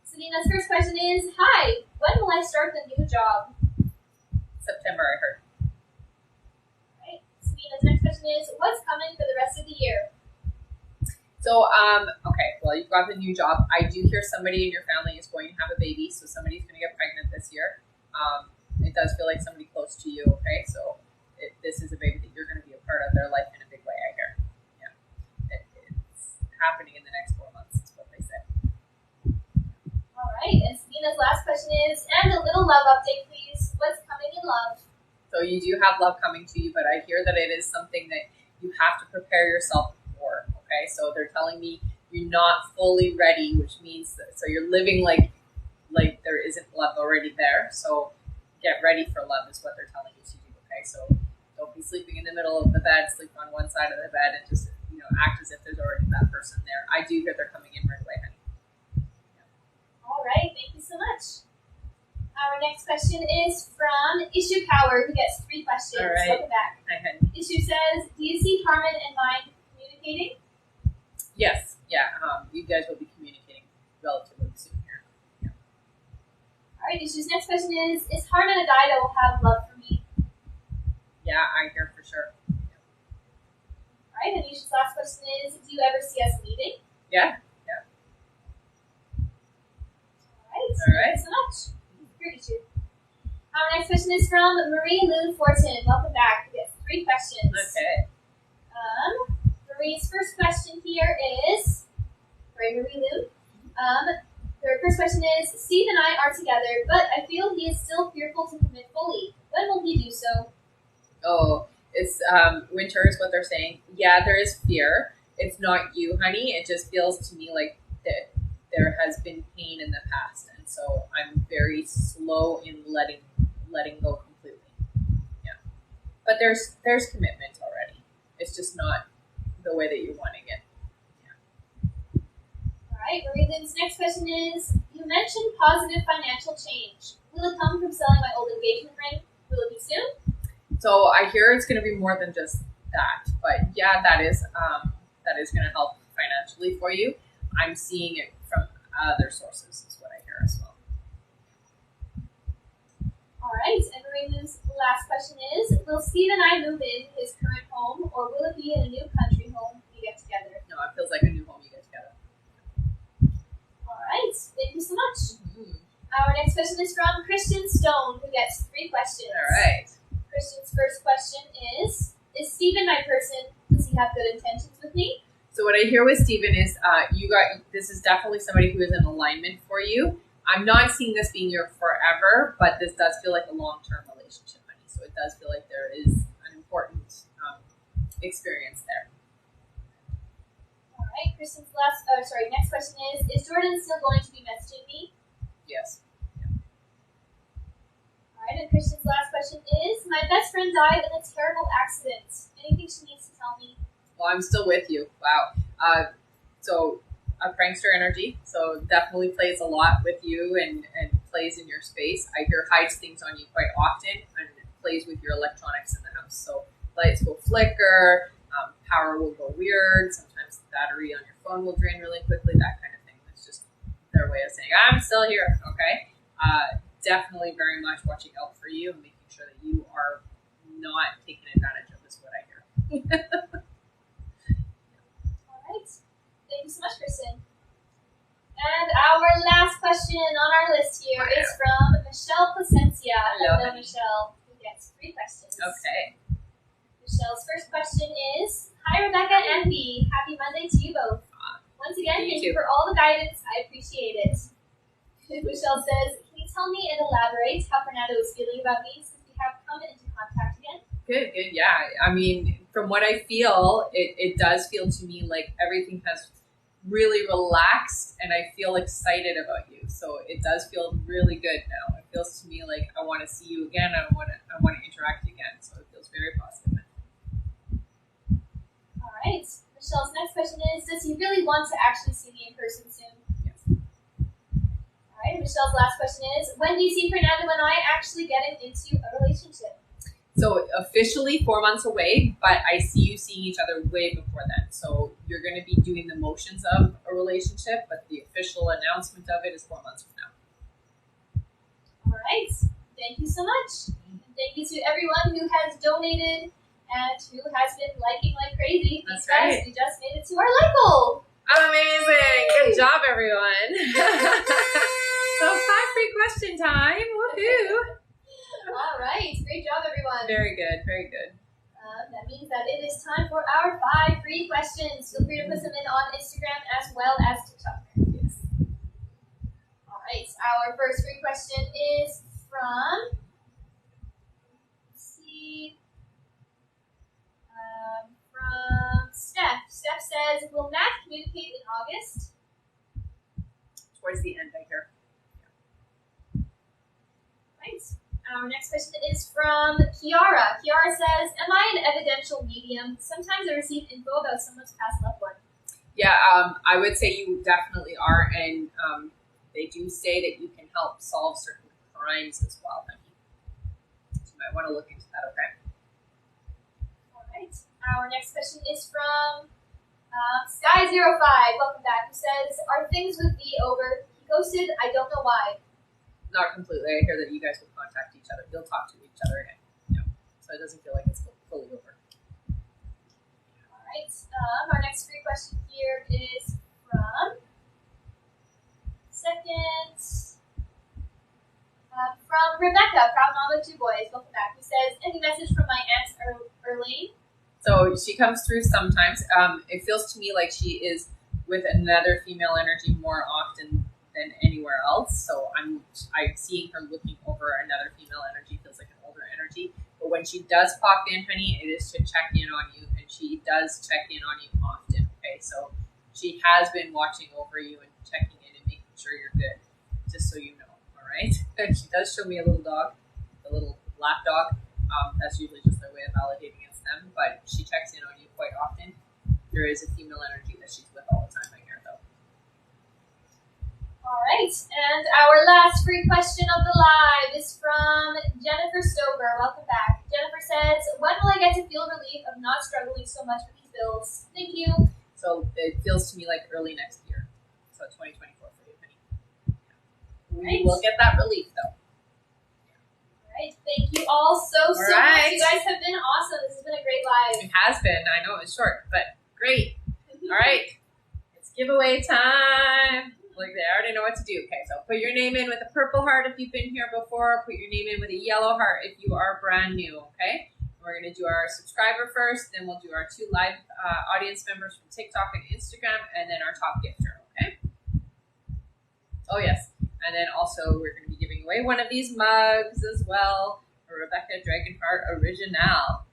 Sabina's first question is, hi, when will I start the new job? September, I heard. All right. Sabina's next question is, what's coming for the rest of the year? So, okay, well, you've got the new job. I do hear somebody in your family is going to have a baby, so somebody's going to get pregnant this year. It does feel like somebody close to you, okay? So this is a baby that you're going to be a part of their life in a big way, I hear. Yeah. It's happening in the next 4 months, is what they say. All right. And Sabina's last question is, and a little love update, please. What's coming in love? So you do have love coming to you, but I hear that it is something that you have to prepare yourself for, okay? So they're telling me you're not fully ready, which means that, so you're living like there isn't love already there. So get ready for love is what they're telling you to do, okay? So don't be sleeping in the middle of the bed, sleep on one side of the bed and just, act as if there's already that person there. I do hear they're coming in right away, honey. Yeah. All right. Thank you so much. Our next question is from Ishu Power, who gets 3 questions. All right. Welcome back. Hi, honey. Ishu says, do you see Harmon and mine communicating? Yes. Yeah. You guys will be communicating relatively soon here. Yeah. All right. Ishu's next question is Harmon a guy that will have love for me? Yeah, I hear for sure. All right. And Ishu's last question is, do you ever see us meeting? Yeah. All right. All right. Thank you so much. Here, Ishu. Our next question is from Marie Lune Fortin. Welcome back. We have 3 questions. Okay. Marie's first question here is, Marie Lune. Her first question is, Steve and I are together, but I feel he is still fearful to commit fully. When will he do so? Oh, it's winter is what they're saying. Yeah, there is fear. It's not you, honey. It just feels to me like that there has been pain in the past, and so I'm very slow in letting go completely. Yeah, but there's commitment already. It's just not the way that you're wanting it. All right, Marie-Lynn's next question is, you mentioned positive financial change. Will it come from selling my old engagement ring? Will it be soon? So I hear it's going to be more than just that, but yeah, that is going to help financially for you. I'm seeing it from other sources, is what I hear as well. All right, and Marina's last question is, will Steve and I move in his current home, or will it be in a new country home we get together? No, it feels like a new home you get together. All right, thank you so much. Mm-hmm. Our next question is from Christian Stone, who gets 3 questions. All right. Christian's first question is Stephen my person? Does he have good intentions with me? So what I hear with Stephen is this is definitely somebody who is in alignment for you. I'm not seeing this being your forever, but this does feel like a long-term relationship, honey. So it does feel like there is an important experience there. All right, Kristen's next question is Jordan still going to be messaging me? Yes. All right, and Kristen's last question is, my best friend died in a terrible accident. Anything she needs to tell me? Well, I'm still with you. Wow. So a prankster energy, so definitely plays a lot with you and plays in your space. I hear hides things on you quite often and it plays with your electronics in the house. So lights will flicker, power will go weird, sometimes the battery on your phone will drain really quickly, that kind of thing. It's just their way of saying, I'm still here, okay? Definitely very much watching out for you and making sure that you are not taken advantage of is what I hear. All right. Thank you so much, Kristen. And our last question on our list here is from Michelle Placencia. Hello, Michelle, who gets 3 questions. Okay. Michelle's first question is, hi, Rebecca and B. Happy Monday to you both. Once again, thank you for all the guidance. I appreciate it. Michelle says, can you tell me and elaborate how Fernando is feeling about me since we have come into contact again? Good. Yeah. I mean, from what I feel, it does feel to me like everything has really relaxed and I feel excited about you. So it does feel really good now. It feels to me like I want to see you again. I want to interact again. So it feels very positive. All right. Michelle's next question is, does he really want to actually see me in person soon? All right, Michelle's last question is, when do you see Fernando and I actually getting into a relationship? So officially 4 months away, but I see you seeing each other way before then. So you're going to be doing the motions of a relationship, but the official announcement of it is 4 months from now. All right. Thank you so much. And thank you to everyone who has donated and who has been liking like crazy. That's because right. we just made it to our like goal. Amazing. Good job, everyone. So 5 free question time. Woohoo. All right. Great job, everyone. Very good. Very good. That means that it is time for our 5 free questions. Feel free to put them in on Instagram as well as TikTok. Yes. All right. Our first free question is from, from Steph. Steph says, will Matt communicate in August? Towards the end, I hear. Right. Our next question is from Kiara. Kiara says, am I an evidential medium? Sometimes I receive info about someone's past loved one. Yeah, I would say you definitely are, and they do say that you can help solve certain crimes as well, honey. So you might want to look into that, okay? All right. Our next question is from Sky05. Welcome back. Who says, are things with V over? He ghosted. I don't know why. Not completely. I hear that you guys will contact each other. You'll talk to each other again. Yeah. So it doesn't feel like it's fully over. All right. Our next free question here is from Rebecca, proud mom of 2 boys. Welcome back. Who says, any message from my aunt Erlene? So she comes through sometimes. It feels to me like she is with another female energy more often than anywhere else. So I'm seeing her looking over another female energy, feels like an older energy. But when she does pop in, honey, it is to check in on you, and she does check in on you often. Okay, so she has been watching over you and checking in and sure you're good, just so you know. All right. And she does show me a little dog, a little black dog. That's usually just their way of validating it's them, but she checks in on you quite often. There is a female energy that she's with all the time, I hear, though. All right, and our last free question of the live is from Jennifer Stover. Welcome back. Jennifer says, when will I get to feel relief of not struggling so much with these bills? Thank you. So it feels to me like early next year. So 2024 for you, honey. We will get that relief, though. All right, thank you all so much. You guys have been awesome. This has been a great live. It has been. I know it was short, but great. All right, it's giveaway time. Like they already know what to do. Okay, so put your name in with a purple heart if you've been here before. Put your name in with a yellow heart if you are brand new, okay? We're going to do our subscriber first, then we'll do our 2 live audience members from TikTok and Instagram, and then our top gifter, okay? Oh, yes. And then also we're going to be giving away one of these mugs as well, a Rebecca Dragonheart Original.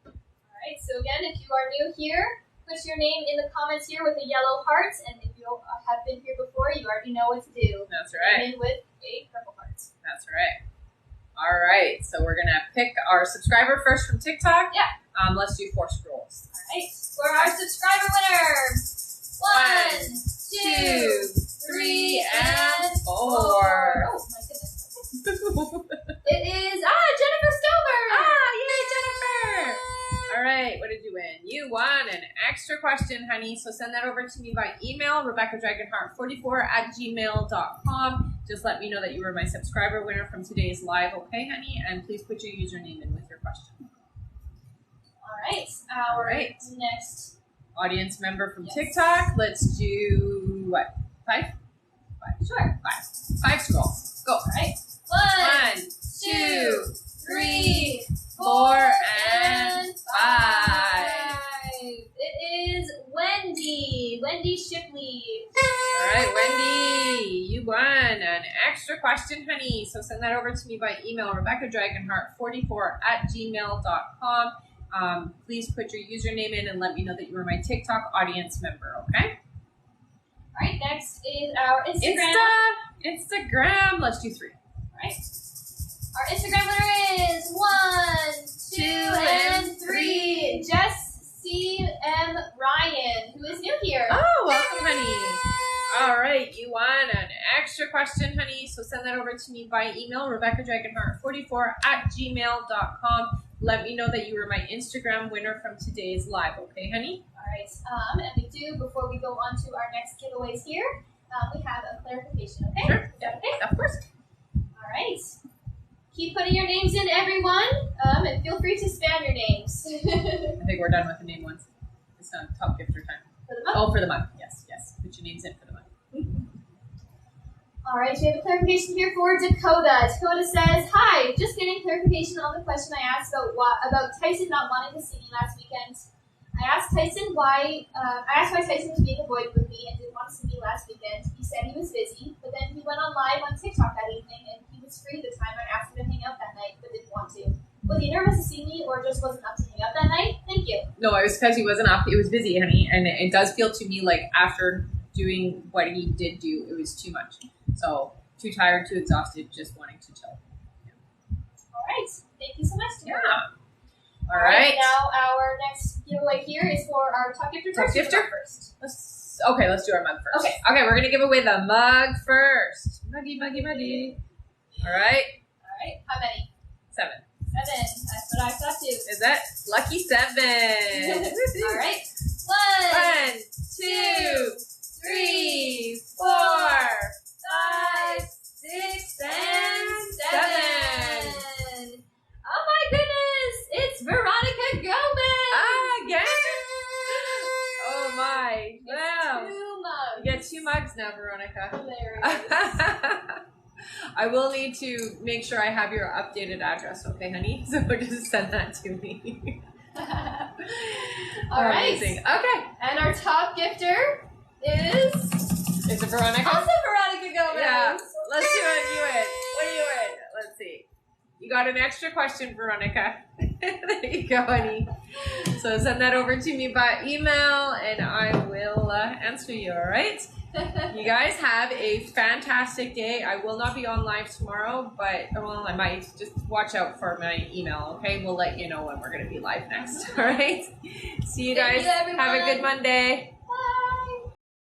All right, so again, if you are new here, put your name in the comments here with a yellow heart, and if you have been here before, you already know what to do. That's right. Name in with a purple heart. That's right. All right, so we're gonna pick our subscriber first from TikTok. Yeah. Let's do 4 scrolls. All right, for our subscriber winner, 1, 2, 3, and 4. Oh my goodness. It is Jennifer Stover. Yay, Jennifer! All right, what did you win? You won an extra question, honey. So send that over to me by email, RebeccaDragonheart44@gmail.com. Just let me know that you were my subscriber winner from today's live, okay, honey? And please put your username in with your question. All right, next audience member from TikTok. Let's do what? 5? 5. Sure. 5 scrolls. Go. All right. 1, 2, 3, 4, and 5. It is Wendy. Wendy Shipley. All right, Wendy, you won an extra question, honey. So send that over to me by email, RebeccaDragonheart44@gmail.com. Please put your username in and let me know that you were my TikTok audience member, okay? All right, next is our Instagram. Instagram. Let's do 3. All right. Our Instagram winner is 1, 2, and 3. Jess C.M. Ryan, who is new here. Oh, welcome, honey. All right, you won an extra question, honey. So send that over to me by email, RebeccaDragonheart44@gmail.com. Let me know that you were my Instagram winner from today's live, okay, honey? All right, and we do, before we go on to our next giveaways here, we have a clarification, okay? Sure. Is that okay? Of course. All right. Keep putting your names in, everyone, and feel free to spam your names. I think we're done with the name ones. It's not top gifter time. For the month? Oh, for the month. Yes. Put your names in for the month. All right, we have a clarification here for Dakota. Dakota says, hi, just getting clarification on the question I asked about Tyson not wanting to see me last weekend. I asked Tyson why Tyson was being avoided with me and didn't want to see me last weekend. He said he was busy, but then he went on live on TikTok that evening and he was free the time I asked him to hang out that night, but didn't want to. Was he nervous to see me or just wasn't up to hang out that night? Thank you. No, it was because he wasn't up. It was busy, honey, and it does feel to me like after doing what he did do, it was too much. So too tired, too exhausted, just wanting to chill. Yeah. All right, thank you so much. Dakota. Yeah. All right. Now our next giveaway here is for our top gifter. Top gifter first. Let's do our mug first. Okay, we're gonna give away the mug first. Muggy. All right. How many? 7. 7. That's what I thought too. Is that lucky 7? All right. 1, 2, 3, 4, 5, 6, and 7. Oh my goodness! It's Veronica Gomez. Again. Oh my! Wow. 2 mugs. You get 2 mugs now, Veronica. Hilarious. I will need to make sure I have your updated address, okay, honey? So just send that to me. All right. Amazing. Okay. And our top gifter is it Veronica? also Veronica Gomez. Yeah. Let's see what you win. What do you win? Let's see. You got an extra question, Veronica. There you go, honey. So send that over to me by email and I will answer you, all right? You guys have a fantastic day. I will not be on live tomorrow, but well, I might. Just watch out for my email, okay? We'll let you know when we're going to be live next, all right? See you guys. Thank you, everyone. Have a good Monday.